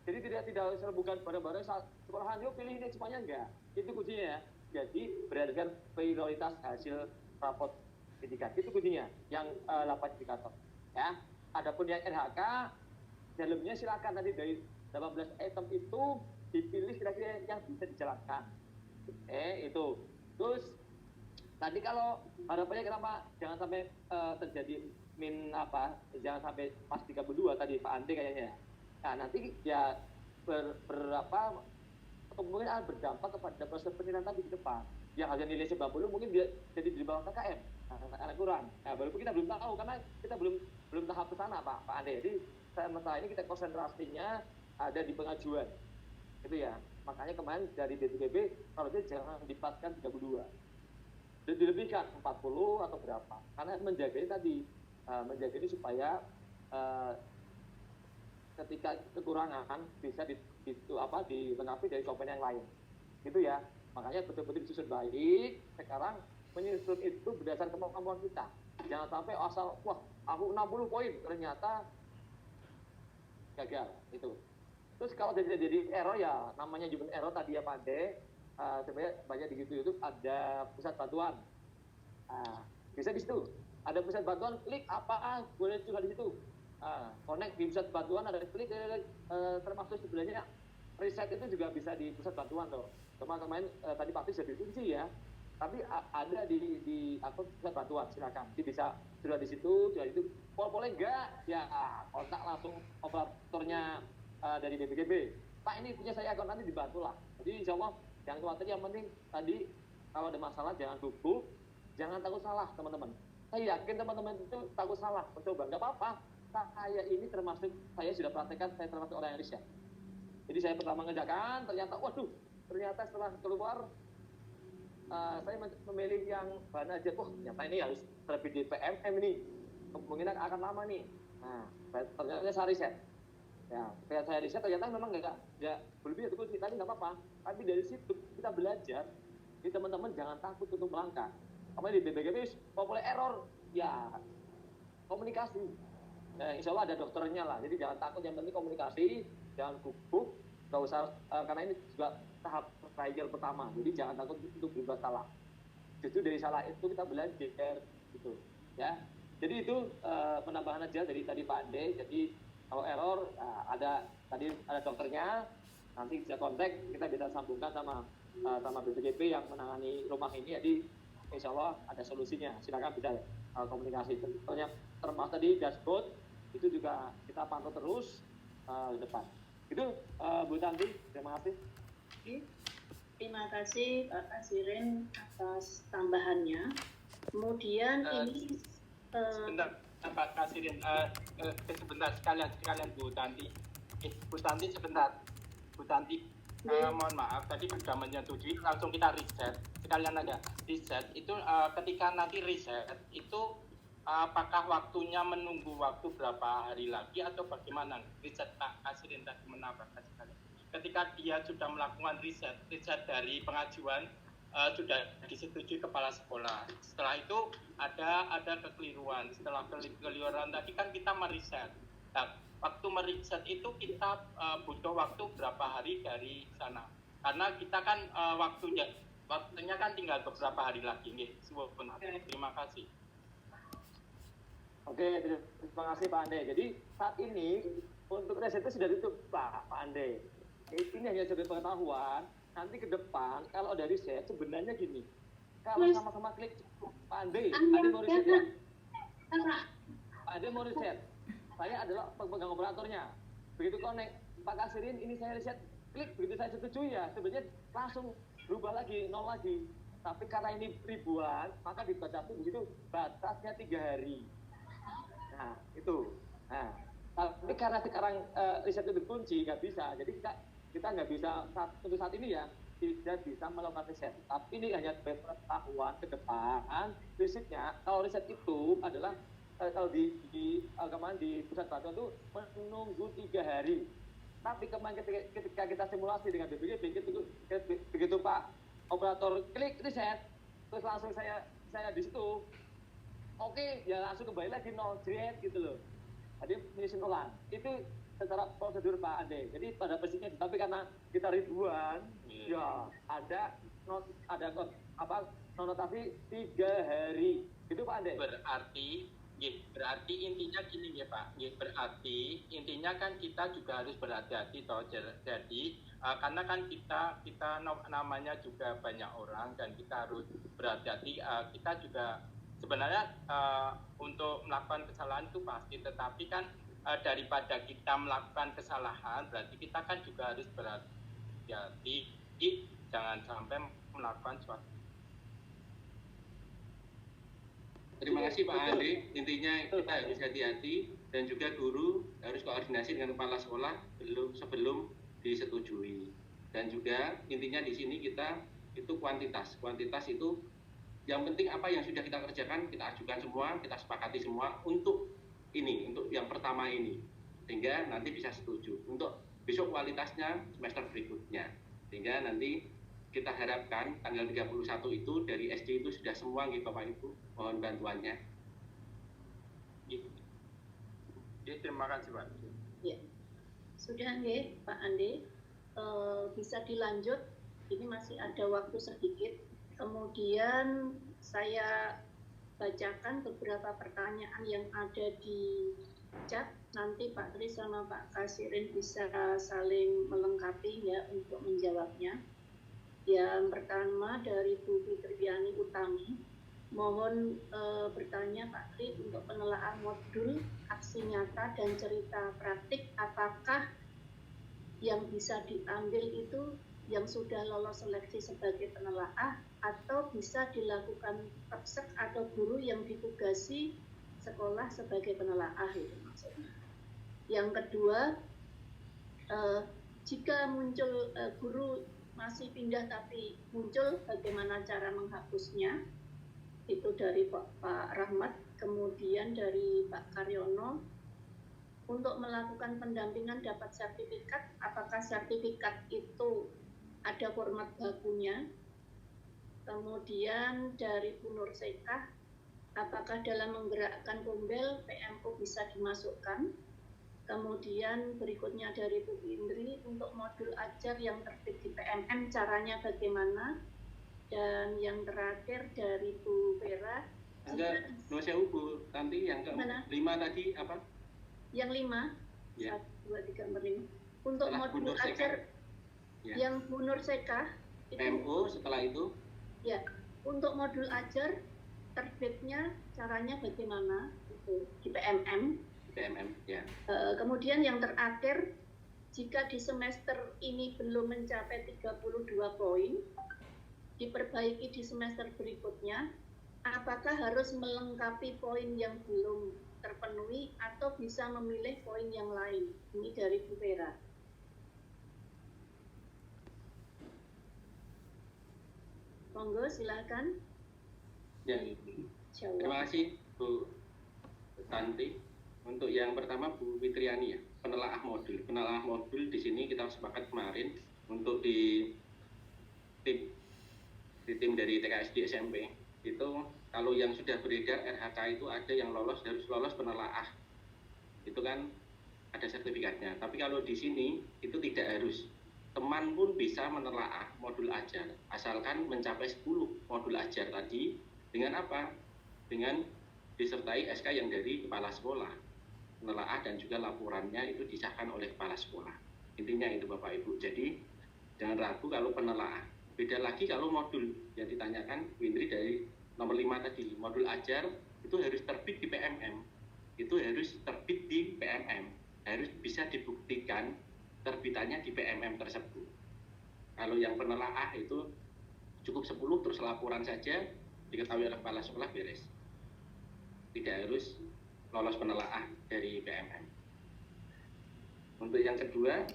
Jadi tidak harus bukan bareng-bareng sekolahan yuk pilih ini semuanya, enggak. Itu kuncinya ya. Jadi berdasarkan prioritas hasil raport pendidikan, itu kuncinya yang 8 indikator ya. Adapun yang RHK dalamnya silakan tadi dari 18 item itu dipilih kira-kira yang bisa dijalankan. Itu. Terus tadi kalau harapannya kenapa jangan sampai terjadi jangan sampai pas 32 tadi Pak Ande kayaknya. Nah nanti ya kemungkinan berdampak kepada proses penilaian tadi ke depan. Yang harga nilai 90 mungkin dia jadi di bawah KKM, karena kurang. Nah, walaupun kita belum tahu karena kita belum tahap ke sana Pak Ande. Jadi sementara ini kita konsentrasinya ada di pengajuan. Itu ya. Makanya kemarin dari BPKB kalau dia jangan dipaskan 32. Dilebihkan 40 atau berapa. Karena menjaga ini tadi menjaga ini supaya ketika kekurangan bisa dilengkapi dari komponen yang lain. Gitu ya. Makanya betul-betul disusun baik. Sekarang menyusun itu berdasarkan kemampuan kita. Jangan sampai asal wah aku 60 poin ternyata gagal itu. Terus kalau jadi error ya namanya human error tadi ya Pak Ade, sebenarnya banyak di YouTube ada pusat bantuan. Bisa di situ. Ada pusat bantuan, klik apa boleh juga di situ. Connect di pusat bantuan ada klik termasuk sebenarnya riset itu juga bisa di pusat bantuan loh. Kemarin tadi Pak sudah dikunci ya. Tapi ada di akun pusat bantuan silakan. Jadi bisa sudah di situ, sudah itu. Boleh enggak? Ya kontak langsung operatornya dari BPKB. Pak ini punya saya akun nanti dibantu lah. Jadi insya Allah jangan khawatir, yang penting tadi kalau ada masalah jangan gugup, jangan takut salah teman-teman. Saya yakin teman-teman itu takut salah, mencoba, nggak apa-apa. Saya ini termasuk, saya sudah praktekkan, saya termasuk orang yang riset. Jadi saya pertama mengerjakan, ternyata setelah keluar saya memilih yang bahan aja. Ternyata ini harus terlebih di PMM ini, kemungkinan akan lama nih. Nah, ternyata saya riset. Ya, kayak saya riset ternyata memang nggak berlebih itu tadi nggak apa-apa. Tapi dari situ kita belajar. Jadi teman-teman jangan takut untuk melangkah. Apalagi di BPKB populer error, ya komunikasi. Nah, insya Allah ada dokternya lah. Jadi jangan takut, yang penting komunikasi, jangan gugup, nggak usah karena ini juga tahap trial pertama. Jadi jangan takut untuk berbuat salah. Justru dari salah itu kita belajar gitu, ya. Jadi itu penambahan aja dari tadi Pak Ande. Jadi kalau error ada dokternya, nanti bisa kontak, kita bisa sambungkan sama BPKB yang menangani rumah ini. Jadi insya Allah ada solusinya, silakan bisa komunikasi. Termasuk tadi dashboard itu juga kita pantau terus ke depan. Itu Bu Tanti, terima kasih. Terima kasih Pak Kasirin atas tambahannya. Kemudian ini sebentar Pak Kasirin, sebentar sekalian Bu Tanti. Bu Tanti sebentar. Bu Tanti, mohon maaf tadi sudah menyetujui, langsung kita riset. Sekalian aja riset itu ketika nanti riset itu apakah waktunya menunggu waktu berapa hari lagi atau bagaimana? Riset Pak Kasirin tadi menambahkan sekali. Ketika dia sudah melakukan riset dari pengajuan sudah disetujui kepala sekolah. Setelah itu ada kekeliruan. Setelah kekeliruan tadi kan kita meriset. Nah, waktu meriset itu kita butuh waktu berapa hari dari sana? Karena kita kan waktunya kan tinggal beberapa hari lagi. Terima kasih. Oke, terima kasih Pak Ande. Jadi saat ini untuk riset itu sudah tutup Pak Ande. Ini hanya sebagai pengetahuan. Nanti ke depan kalau ada riset sebenarnya gini, kalau sama-sama klik Pak Ande mau riset ya? Pak Ande mau riset, saya adalah pemegang operatornya. Begitu connect, Pak Kasirin ini saya riset, klik begitu saya setujui ya, sebenarnya langsung berubah lagi, nol lagi. Tapi karena ini ribuan, maka dibatasi begitu batasnya 3 hari. Nah itu. Nah, tapi karena sekarang riset itu dikunci, nggak bisa. Jadi kita nggak bisa untuk saat ini ya tidak bisa melakukan riset. Tapi ini hanya pengetahuan ke depan. Risetnya, kalau riset itu adalah kalau di kemarin di pusat bantuan itu menunggu 3 hari. Tapi kemarin ketika kita simulasi dengan BPKB, begitu Pak operator klik reset, terus langsung saya di situ, oke, ya langsung kembali lagi 0 jret gitu loh. Jadi mengisi ulang. Itu secara prosedur Pak Ade. Jadi pada posisinya, tapi karena kita ribuan, ya ada notasi 3 hari. Itu Pak Ade. Berarti intinya gini ya Pak. Berarti intinya kan kita juga harus berhati-hati toh. Jadi karena kan kita namanya juga banyak orang dan kita harus berhati-hati. Kita juga sebenarnya untuk melakukan kesalahan itu pasti, tetapi kan daripada kita melakukan kesalahan, berarti kita kan juga harus berhati-hati, jangan sampai melakukan suatu. Terima kasih Pak Ade. Intinya kita harus hati-hati dan juga guru harus koordinasi dengan kepala sekolah sebelum disetujui. Dan juga intinya di sini kita itu kuantitas itu yang penting apa yang sudah kita kerjakan kita ajukan semua, kita sepakati semua untuk yang pertama ini, sehingga nanti bisa setuju. Untuk besok kualitasnya semester berikutnya, sehingga nanti kita harapkan tanggal 31 itu dari SD itu sudah semua gitu Bapak Ibu, mohon bantuannya. Terima kasih Pak. Ya, sudah nggih Pak Ande, bisa dilanjut, ini masih ada waktu sedikit. Kemudian saya bacakan beberapa pertanyaan yang ada di chat. Nanti Pak Tri sama Pak Kasirin bisa saling melengkapi ya untuk menjawabnya. Yang pertama dari Bu Fitriani Utami, mohon bertanya Pak Tri untuk penelaahan modul aksi nyata dan cerita praktik, apakah yang bisa diambil itu yang sudah lolos seleksi sebagai penelaah atau bisa dilakukan praktek atau guru yang ditugasi sekolah sebagai penelaah itu maksudnya. Yang kedua, jika muncul guru masih pindah tapi muncul, bagaimana cara menghapusnya? Itu dari Pak Rahmat. Kemudian dari Pak Karyono, untuk melakukan pendampingan dapat sertifikat, apakah sertifikat itu ada format bakunya? Kemudian dari Bu Nur Sekah, apakah dalam menggerakkan Pombel PMO bisa dimasukkan? Kemudian berikutnya dari Bu Indri, untuk modul ajar yang tertib di PMM caranya bagaimana? Dan yang terakhir dari Bu Vera. Enggak, Bu, nanti yang ke-5 tadi apa? Yang 5, ya. 1, 2, 3, 4, 5. Untuk setelah modul ajar ya. Yang Bu Nur Sekah PMO setelah itu? Ya, untuk modul ajar terbitnya caranya bagaimana? Itu di PMM. PMM, ya. Kemudian yang terakhir, jika di semester ini belum mencapai 32 poin, diperbaiki di semester berikutnya, apakah harus melengkapi poin yang belum terpenuhi atau bisa memilih poin yang lain? Ini dari Bu Vera. Monggo, silakan. Ya. Terima kasih Bu Tanti. Untuk yang pertama Bu Fitriani ya, penelaah modul. Penelaah modul di sini kita sepakat kemarin untuk di tim dari TKSD SMP itu kalau yang sudah beredar RHK itu ada yang harus lolos penelaah. Itu kan ada sertifikatnya. Tapi kalau di sini itu tidak harus. Teman pun bisa menelaah modul ajar asalkan mencapai 10 modul ajar tadi dengan apa? Dengan disertai SK yang dari kepala sekolah. Penelaah dan juga laporannya itu disahkan oleh kepala sekolah. Intinya itu Bapak Ibu. Jadi jangan ragu kalau penelaah. Beda lagi kalau modul yang ditanyakan Windri dari nomor 5 tadi, modul ajar itu harus terbit di PMM. Itu harus terbit di PMM. Harus bisa dibuktikan terbitannya di PMM tersebut. Kalau yang penelaah itu cukup 10 terus laporan saja diketahui oleh kepala sekolah beres. Tidak harus lolos penelaah dari PMM. Untuk yang kedua,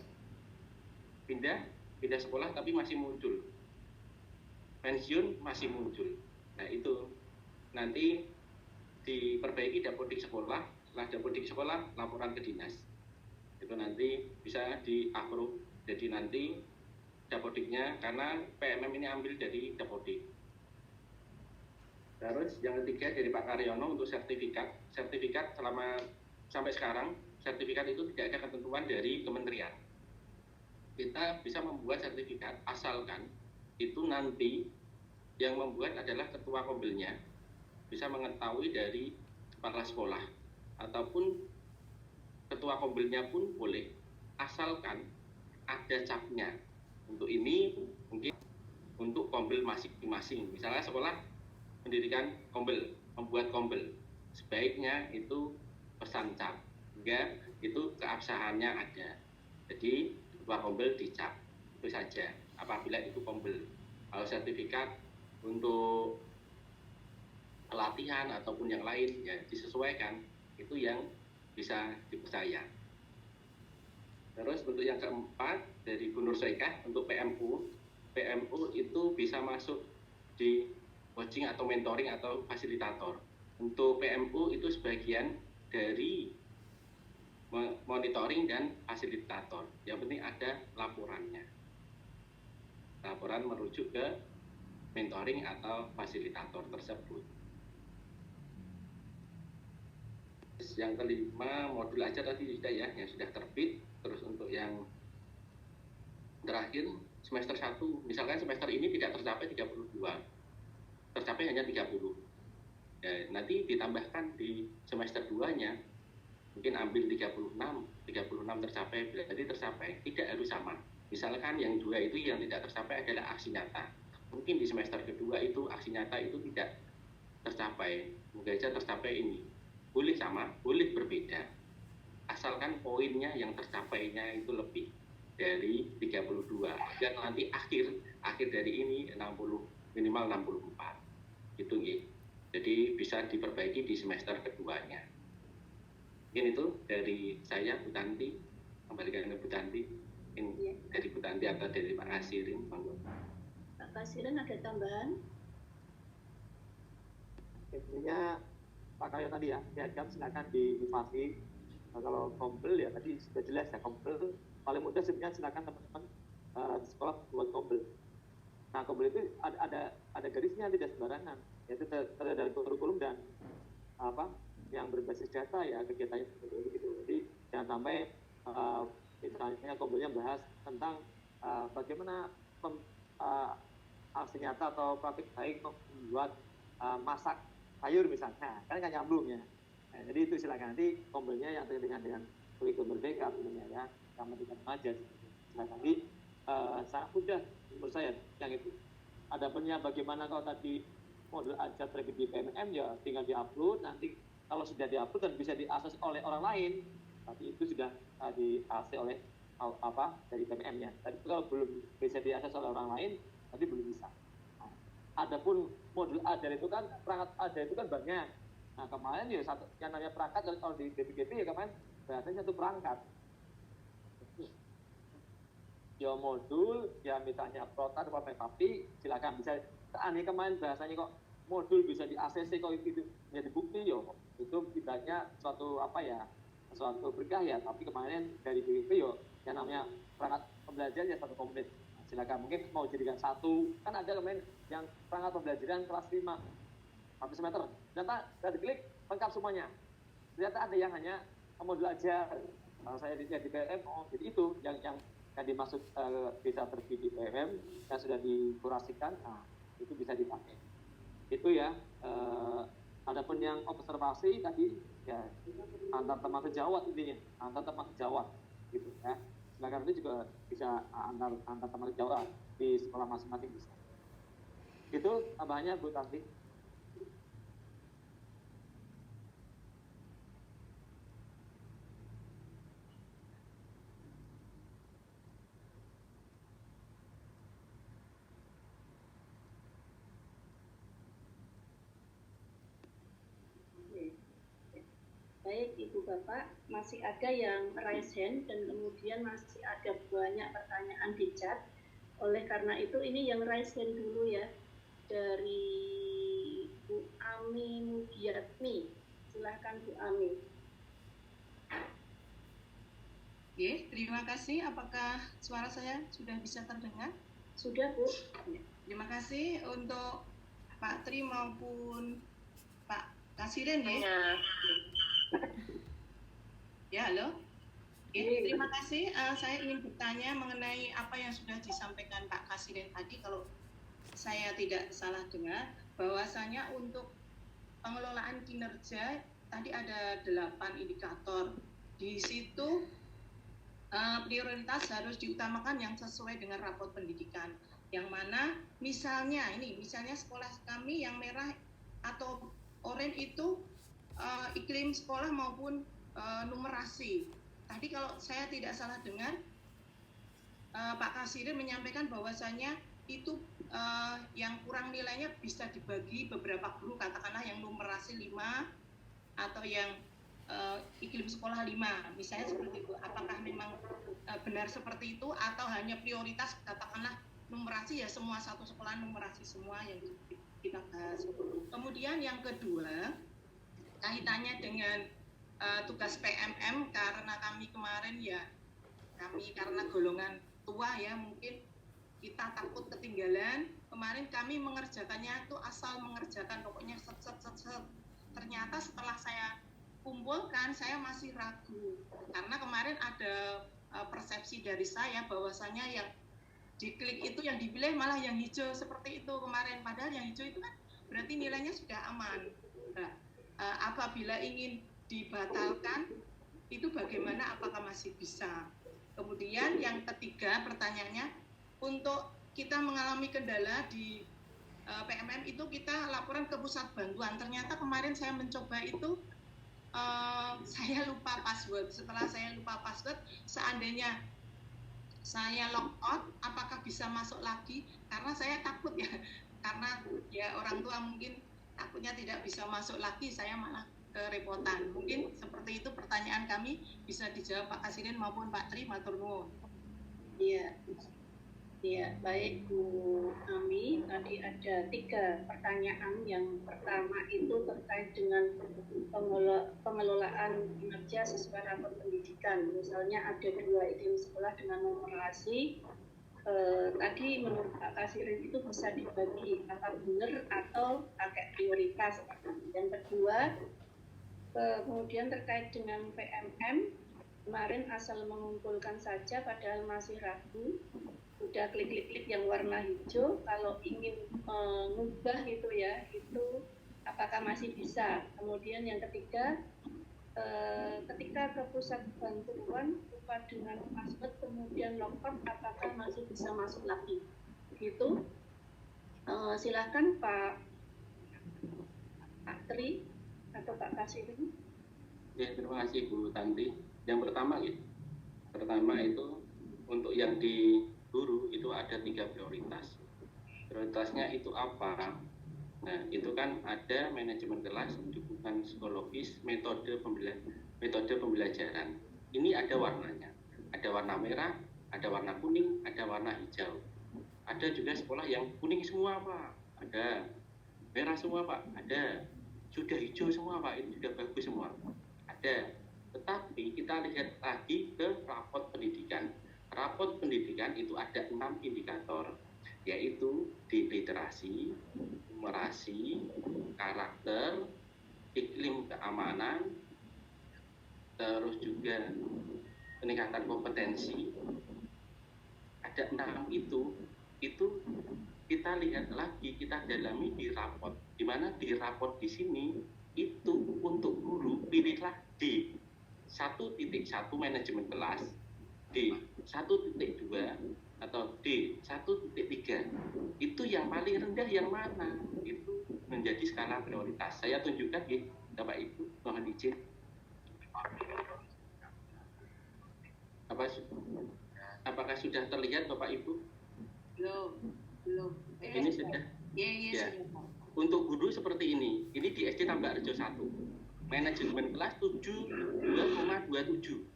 pindah sekolah tapi masih muncul. Pensiun masih muncul. Nah itu nanti diperbaiki dapodik sekolah. Setelah dapodik sekolah, laporan ke dinas. Itu nanti bisa di-approve. Jadi nanti dapodiknya, karena PMM ini ambil dari dapodik. Terus yang ketiga dari Pak Karyono untuk sertifikat selama sampai sekarang sertifikat itu tidak ada ketentuan dari kementerian. Kita bisa membuat sertifikat asalkan itu nanti yang membuat adalah ketua kombelnya bisa mengetahui dari kepala sekolah ataupun ketua kombelnya pun boleh, asalkan ada capnya. Untuk ini mungkin untuk kombel masing-masing, misalnya sekolah pendidikan kombel, membuat kombel, sebaiknya itu pesan cap, sehingga itu keabsahannya ada. Jadi ketua kombel dicap, itu saja apabila itu kombel. Kalau sertifikat untuk pelatihan ataupun yang lain ya disesuaikan, itu yang bisa dipercaya. Terus untuk yang keempat dari Bu Nur Soikah untuk PMU itu bisa masuk di coaching atau mentoring atau fasilitator. Untuk PMU itu sebagian dari monitoring dan fasilitator. Yang penting ada laporannya. Laporan merujuk ke mentoring atau fasilitator tersebut. Yang kelima, modul ajar tadi sudah ya, yang sudah terbit. Terus untuk yang terakhir, semester 1, misalkan semester ini tidak tercapai 32, tercapai hanya 30. Ya, nanti ditambahkan di semester 2-nya, mungkin ambil 36 tercapai, berarti tercapai, tidak harus sama. Misalkan yang 2 itu yang tidak tercapai adalah aksi nyata. Mungkin di semester kedua itu aksi nyata itu tidak tercapai, mungkin saja tercapai ini. Boleh sama, boleh berbeda. Asalkan poinnya yang tercapainya itu lebih dari 32. Dan nanti akhir dari ini 60, minimal 64. Gitu ya. Jadi bisa diperbaiki di semester keduanya. Mungkin itu dari saya, Bu Tanti. Kembalikan ke Bu Tanti. Ini dari Bu Tanti atau dari Pak Kasirin. Pak Kasirin ada tambahan? Intinya Pak Karyo tadi ya, diajak silakan diinvasi. Nah, kalau kombel ya tadi sudah jelas ya, kombel paling mudah sebenarnya silakan teman-teman di sekolah buat kombel. Nah, kombel itu ada garisnya, tidak sembarangan, yaitu terlihat dari kurikulum dan yang berbasis data ya, kegiatannya seperti itu. Jadi jangan sampai misalnya kombelnya bahas tentang bagaimana aksi nyata atau praktik baik membuat masak sayur misalnya, kan nggak nyambung ya. Nah, jadi itu silakan nanti kombelnya yang terkait dengan kurikulum berbeda tentunya ya, sama dengan aja. Silakan nanti sangat mudah menurut saya yang itu. Adapun bagaimana kalau tadi modul ajar terbit di PMM ya tinggal diupload, nanti kalau sudah diupload dan bisa diakses oleh orang lain, tapi itu sudah diakses oleh dari PMM-nya. Tapi kalau belum bisa diakses oleh orang lain, nanti belum bisa. Nah, adapun modul ajar itu kan, perangkat ajar itu kan banyak. Nah, kemarin ya satu yang namanya perangkat, kalau di DPGP ya kemarin bahasanya satu perangkat. Ya modul, ya misalnya protan atau tapi silakan bisa. Aneh kemarin bahasanya kok modul bisa di ACC kok itu menjadi bukti yo. Itu tidaknya suatu suatu berkah ya. Tapi kemarin dari DPGP yo yang namanya perangkat pembelajaran ya satu komplit. Nah, silakan mungkin mau jadikan satu, kan ada kemarin yang perangkat pembelajaran kelas 5 1 semester, ternyata diklik lengkap semuanya. Ternyata ada yang hanya modul aja. Kalau saya di PMM, jadi itu yang dimaksud bisa terbit di PMM yang sudah dikurasikan, nah itu bisa dipakai. Itu ya. Adapun yang observasi tadi ya antar teman sejawat intinya, antar teman sejawat gitu ya. Silakan itu juga bisa antar teman sejawat di sekolah masing-masing bisa. Itu tambahannya Bu Tanti. Baik Ibu Bapak, masih ada yang raise hand dan kemudian masih ada banyak pertanyaan di chat. Oleh karena itu ini yang raise hand dulu ya, dari Bu Bu Ami Mugiatmi. Silahkan Bu Ami. Oke, terima kasih. Apakah suara saya sudah bisa terdengar? Sudah, Bu. Terima kasih untuk Pak Tri maupun Pak Kasiren ya. Ya, halo. Oke, terima kasih. Saya ingin bertanya mengenai apa yang sudah disampaikan Pak Kasiren tadi. Kalau saya tidak salah dengar, bahwasanya untuk pengelolaan kinerja tadi ada 8 indikator. Di situ prioritas harus diutamakan yang sesuai dengan rapot pendidikan. Yang mana misalnya sekolah kami yang merah atau oranye itu iklim sekolah maupun numerasi. Tadi kalau saya tidak salah dengar, Pak Kasirin menyampaikan bahwasanya itu yang kurang nilainya bisa dibagi beberapa guru, katakanlah yang numerasi 5 atau yang iklim sekolah 5, misalnya seperti itu. Apakah memang benar seperti itu atau hanya prioritas, katakanlah numerasi ya semua satu sekolah numerasi semua yang kita bahas. Kemudian yang kedua, kaitannya dengan tugas PMM, karena kami kemarin karena golongan tua ya, mungkin kita takut ketinggalan. Kemarin kami mengerjakannya itu asal mengerjakan, pokoknya set. Ternyata setelah saya kumpulkan, saya masih ragu karena kemarin ada persepsi dari saya bahwasanya yang diklik itu yang dipilih malah yang hijau seperti itu kemarin, padahal yang hijau itu kan berarti nilainya sudah aman. Nah, apabila ingin dibatalkan itu bagaimana, apakah masih bisa? Kemudian yang ketiga pertanyaannya, untuk kita mengalami kendala di PMM itu kita laporan ke pusat bantuan. Ternyata kemarin saya mencoba itu saya lupa password. Setelah saya lupa password, seandainya saya log out, apakah bisa masuk lagi? Karena saya takut ya, karena ya orang tua mungkin takutnya tidak bisa masuk lagi, saya malah kerepotan. Mungkin seperti itu pertanyaan kami, bisa dijawab Pak Kasirin maupun Pak Tri, matur nuwun. Iya, baik Bu Ami. Tadi ada 3 pertanyaan. Yang pertama itu terkait dengan pengelolaan kinerja sesuai rapor pendidikan. Misalnya ada 2 iklim sekolah dengan numerasi. Tadi menurut Pak Kasirin itu bisa dibagi apa benar atau pakai prioritas. Yang kedua, kemudian terkait dengan PMM, kemarin asal mengumpulkan saja padahal masih ragu. Udah klik yang warna hijau, kalau ingin mengubah itu ya, itu apakah masih bisa? Kemudian yang ketiga, ketika ke pusat bantuan lupa dengan password kemudian logout, apakah masih bisa masuk lagi? Gitu. Silakan Pak Tri atau Pak Kasirin. Ya, terima kasih Bu Tanti. Yang pertama itu untuk yang di guru itu ada 3 prioritas. Prioritasnya itu apa? Nah, itu kan ada manajemen kelas, dukungan psikologis, metode pembelajaran. Ini ada warnanya. Ada warna merah, ada warna kuning, ada warna hijau. Ada juga sekolah yang kuning semua, Pak. Ada. Merah semua, Pak. Ada. Sudah hijau semua, Pak. Ini sudah bagus semua. Ada. Tetapi kita lihat lagi ke rapot pendidikan. Rapot pendidikan itu ada 6 indikator, yaitu di literasi, numerasi, karakter, iklim keamanan, terus juga peningkatan kompetensi. Ada 6 itu kita lihat lagi, kita dalami di rapot. Di mana di rapot di sini itu untuk guru pilihlah D 1.1 manajemen kelas, D 1.2 atau D 1.3. Itu yang paling rendah yang mana? Itu menjadi skala prioritas. Saya tunjukkan ya, Bapak Ibu, mohon izin. Apakah sudah terlihat Bapak Ibu? Belum. Ini sudah. Ya. Untuk guru seperti ini di SD Tambak Rejo 1. Manajemen kelas 72,27.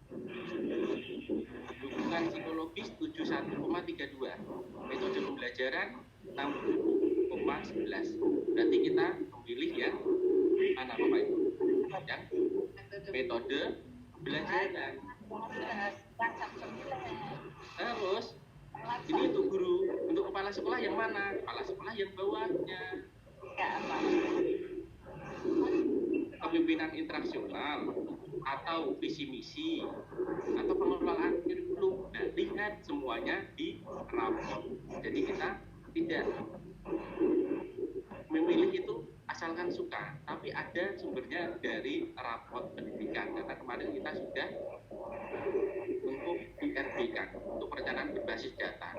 Dukungan psikologis 71,32. Metode pembelajaran 60,11. Berarti kita pilih yang mana Bapak Ibu? Yang metode pembelajaran. Terus ini untuk guru, untuk kepala sekolah yang mana? Kepala sekolah yang bawahnya. Kepemimpinan interaksional atau visi misi atau pengelolaan kurikulum. Nah, lihat semuanya di rapor. Jadi kita tidak memilih itu asalkan suka, tapi ada sumbernya dari rapor pendidikan. Karena kemarin kita sudah untuk IRB kan, untuk perencanaan berbasis data.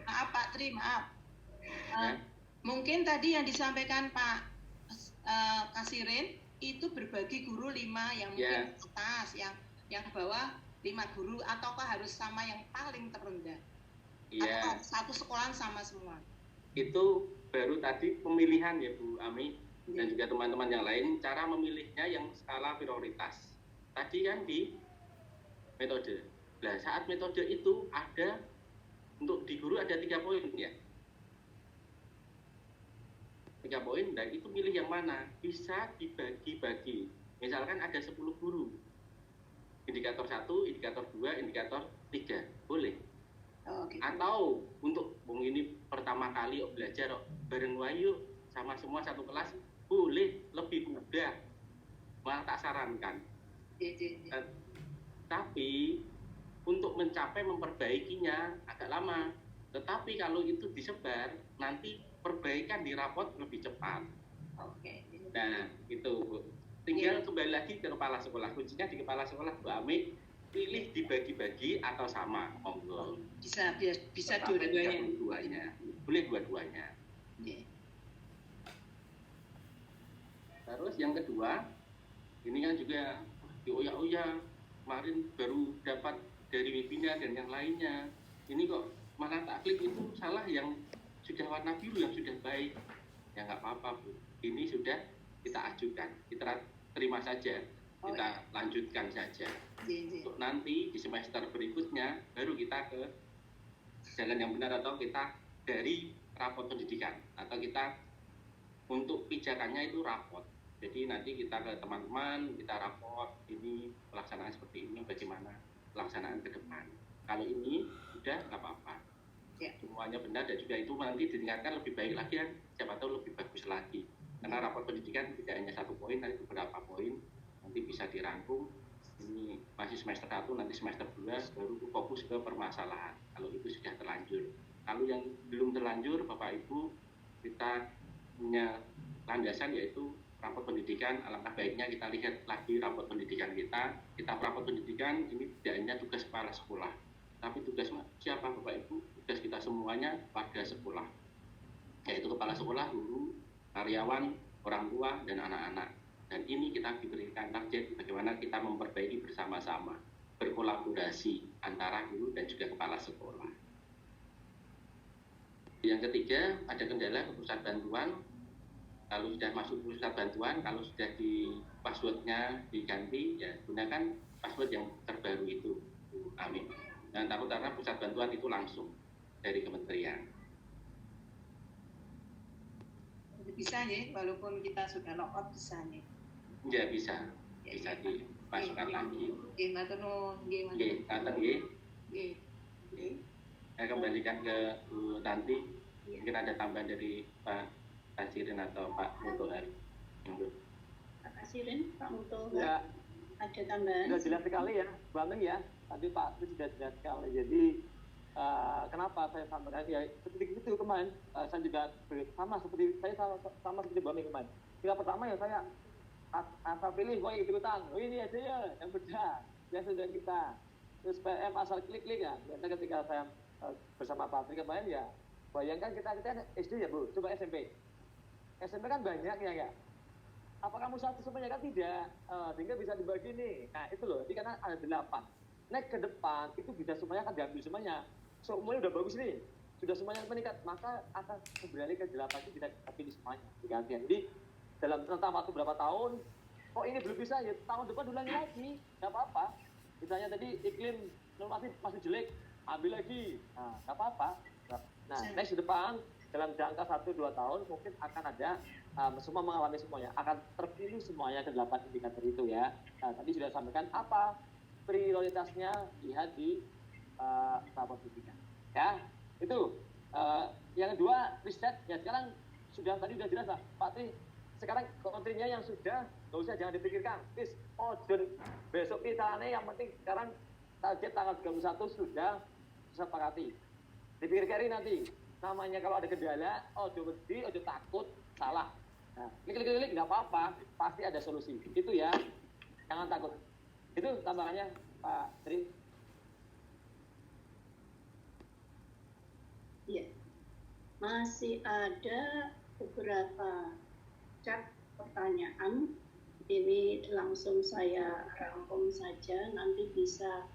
Maaf Pak Tri, maaf. Mungkin tadi yang disampaikan Pak Kasirin itu berbagi guru 5 yang mungkin atas, yang bawah 5 guru, ataukah harus sama yang paling terendah? Atau satu sekolah sama semua? Itu baru tadi pemilihan ya Bu Ami dan juga teman-teman yang lain, cara memilihnya yang skala prioritas. Tadi kan di metode. Nah, saat metode itu ada untuk di guru ada 3 poin ya. 3 poin, dan itu milih yang mana, bisa dibagi-bagi. Misalkan ada 10 guru, indikator 1, indikator 2, indikator 3, boleh. Atau untuk ini pertama kali belajar bareng wayu sama semua satu kelas, boleh, lebih mudah, malah tak sarankan. Tapi untuk mencapai memperbaikinya agak lama. Tetapi kalau itu disebar, nanti perbaikan di rapot lebih cepat. Nah, itu Bu. Tinggal kembali lagi ke kepala sekolah. Kuncinya di kepala sekolah Bu Ami, pilih dibagi-bagi atau sama, monggo. Bisa dua-duanya. Boleh dua-duanya. Terus yang kedua, ini kan juga dioyak-oyak, kemarin baru dapat dari webinar dan yang lainnya. Ini kok malah tak klik itu salah yang sudah warna biru yang sudah baik. Ya nggak apa-apa Bu. Ini sudah kita ajukan, kita terima saja, kita lanjutkan saja. Untuk nanti di semester berikutnya baru kita ke jalan yang benar, atau kita dari rapor pendidikan, atau kita untuk pijakannya itu rapor. Jadi nanti kita ke teman-teman, kita rapor ini pelaksanaan seperti ini, bagaimana pelaksanaan ke depan. Kalau ini sudah nggak apa-apa. Semuanya benar, dan juga itu nanti ditingkatkan lebih baik lagi, siapa tahu lebih bagus lagi. Karena rapor pendidikan tidak hanya 1 poin, tapi beberapa poin nanti bisa dirangkum. Ini masih semester 1, nanti semester 2 baru fokus ke permasalahan. Kalau itu sudah terlanjur. Kalau yang belum terlanjur, Bapak Ibu, kita punya landasan yaitu rapor pendidikan. Alangkah baiknya kita lihat lagi rapor pendidikan kita. Rapor pendidikan ini tidak hanya tugas kepala sekolah, tapi tugas siapa Bapak Ibu? Tugas kita semuanya pada sekolah, yaitu kepala sekolah, guru, karyawan, orang tua, dan anak-anak. Dan ini kita diberikan target bagaimana kita memperbaiki bersama-sama, berkolaborasi antara guru dan juga kepala sekolah. Yang ketiga, ada kendala ke pusat bantuan. Kalau sudah masuk pusat bantuan, kalau sudah di passwordnya diganti, ya gunakan password yang terbaru itu. Amin. Dan takut karena pusat bantuan itu langsung dari kementerian. Bisa ya, walaupun kita sudah logout bisa ya. Ya bisa dimasukkan lagi. Matur nuwun, Saya kembalikan ke Bu Tanti. Mungkin ada tambahan dari Pak Kasirin atau Pak Mutohar. Pak Kasirin, Pak Mutohar. Ya, ada tambahan? Sudah jelas sekali ya, Bang ya. Tadi Pak Tri sudah jelas sekali. Jadi kenapa saya sampaikan ya seperti itu kemarin, saya juga sama seperti Bang kemarin. Yang pertama ya saya asal pilih kok ikutan, ini aja ya yang beda, yang sudah kita. Terus PM asal klik-klik ya. Karena ketika saya bersama Pak Tri kemarin ya, bayangkan kita SD ya Bu, coba SMP. SMP kan banyak ya. Apa kamu satu semuanya kan tidak, sehingga bisa dibagi nih. Nah itu loh, jadi karena ada 8. Naik ke depan itu bisa semuanya akan diambil semuanya. Semuanya udah bagus nih, sudah semuanya meningkat, maka akan beralih ke 8 itu tidak pilih semuanya digantian. Jadi dalam rentang waktu berapa tahun, kok ini belum bisa ya tahun depan ulangi lagi, nggak apa-apa. Misalnya tadi iklim normatif masih jelek, ambil lagi, nah nggak apa-apa. Nah next ke depan dalam jangka 1-2 tahun mungkin akan ada semua mengalami semuanya, akan terpilih semuanya ke 8 indikator itu ya. Nah, tadi sudah sampaikan apa prioritasnya, lihat di tahap pendidikan. Ya, itu. Yang kedua, riset ya sekarang tadi sudah jelas lah, Pak Tri. Sekarang kontrinya yang sudah, nggak usah, jangan dipikirkan. Please, besok kita yang penting sekarang target tanggal 31 sudah disepakati. Dipikir-pikir nanti. Namanya kalau ada kendala, ojo wedi, ojo takut, salah. Nah, klik-klik nggak apa-apa, pasti ada solusi. Itu ya, jangan takut. Itu tambahannya, Pak Tri. Iya, masih ada beberapa chat pertanyaan. Ini langsung saya rangkum saja, nanti bisa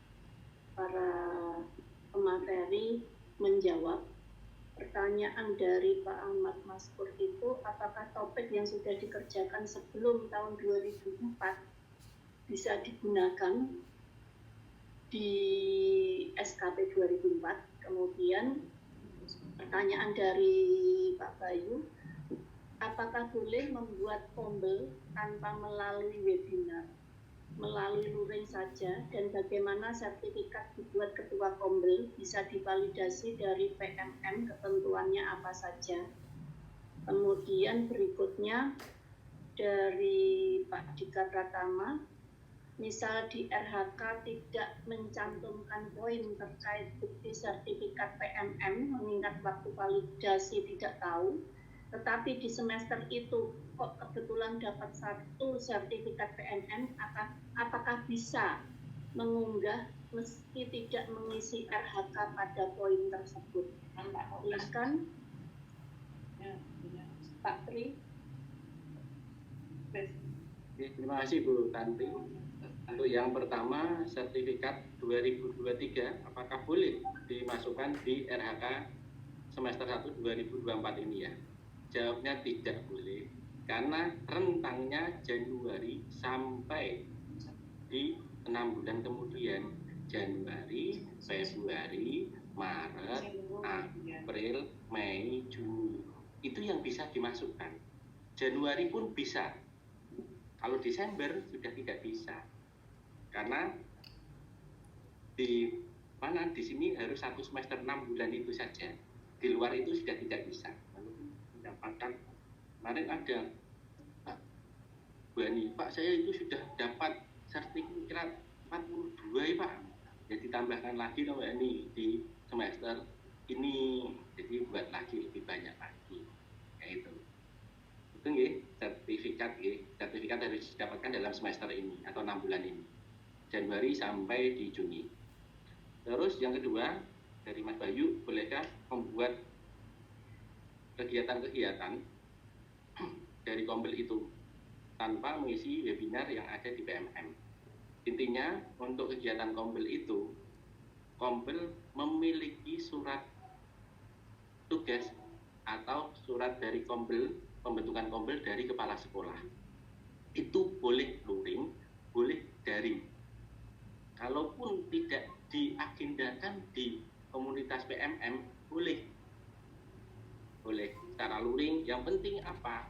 para pemateri menjawab. Pertanyaan dari Pak Ahmad Maskur itu, apakah topik yang sudah dikerjakan sebelum tahun 2004 bisa digunakan di SKP 2004? Kemudian pertanyaan dari Pak Bayu, apakah boleh membuat kombel tanpa melalui webinar, melalui luring saja, dan bagaimana sertifikat dibuat ketua kombel bisa divalidasi dari PMM, ketentuannya apa saja. Kemudian berikutnya dari Pak Dika Pratama, misal di RHK tidak mencantumkan poin terkait bukti sertifikat PMM mengingat waktu validasi tidak tahu, tetapi di semester itu kok kebetulan dapat 1 sertifikat PMM, apakah bisa mengunggah meski tidak mengisi RHK pada poin tersebut? Silakan Pak Tri. Terima kasih Bu Tanti. Untuk yang pertama, sertifikat 2023 apakah boleh dimasukkan di RHK semester 1 2024 ini ya? Jawabnya tidak boleh, karena rentangnya Januari sampai di 6 bulan kemudian, Januari, Februari, Maret, April, Mei, Juni, itu yang bisa dimasukkan. Januari pun bisa, kalau Desember sudah tidak bisa, karena di sini harus 1 semester 6 bulan itu saja, di luar itu sudah tidak bisa. Mendapatkan, kemarin ada Pak Bani, Pak saya itu sudah dapat sertifikat 42 ya Pak, ya ditambahkan lagi loh ini di semester ini, jadi buat lagi lebih banyak lagi, kayak itu nggih, sertifikat harus didapatkan dalam semester ini atau 6 bulan ini, Januari sampai di Juni. Terus yang kedua dari Mas Bayu, bolehkah membuat kegiatan-kegiatan dari kombel itu tanpa mengisi webinar yang ada di PMM? Intinya untuk kegiatan kombel itu, kombel memiliki surat tugas atau surat dari kombel, pembentukan kombel dari kepala sekolah. Itu boleh luring, boleh daring. Kalaupun tidak diagendakan di komunitas PMM, boleh secara luring. Yang penting apa?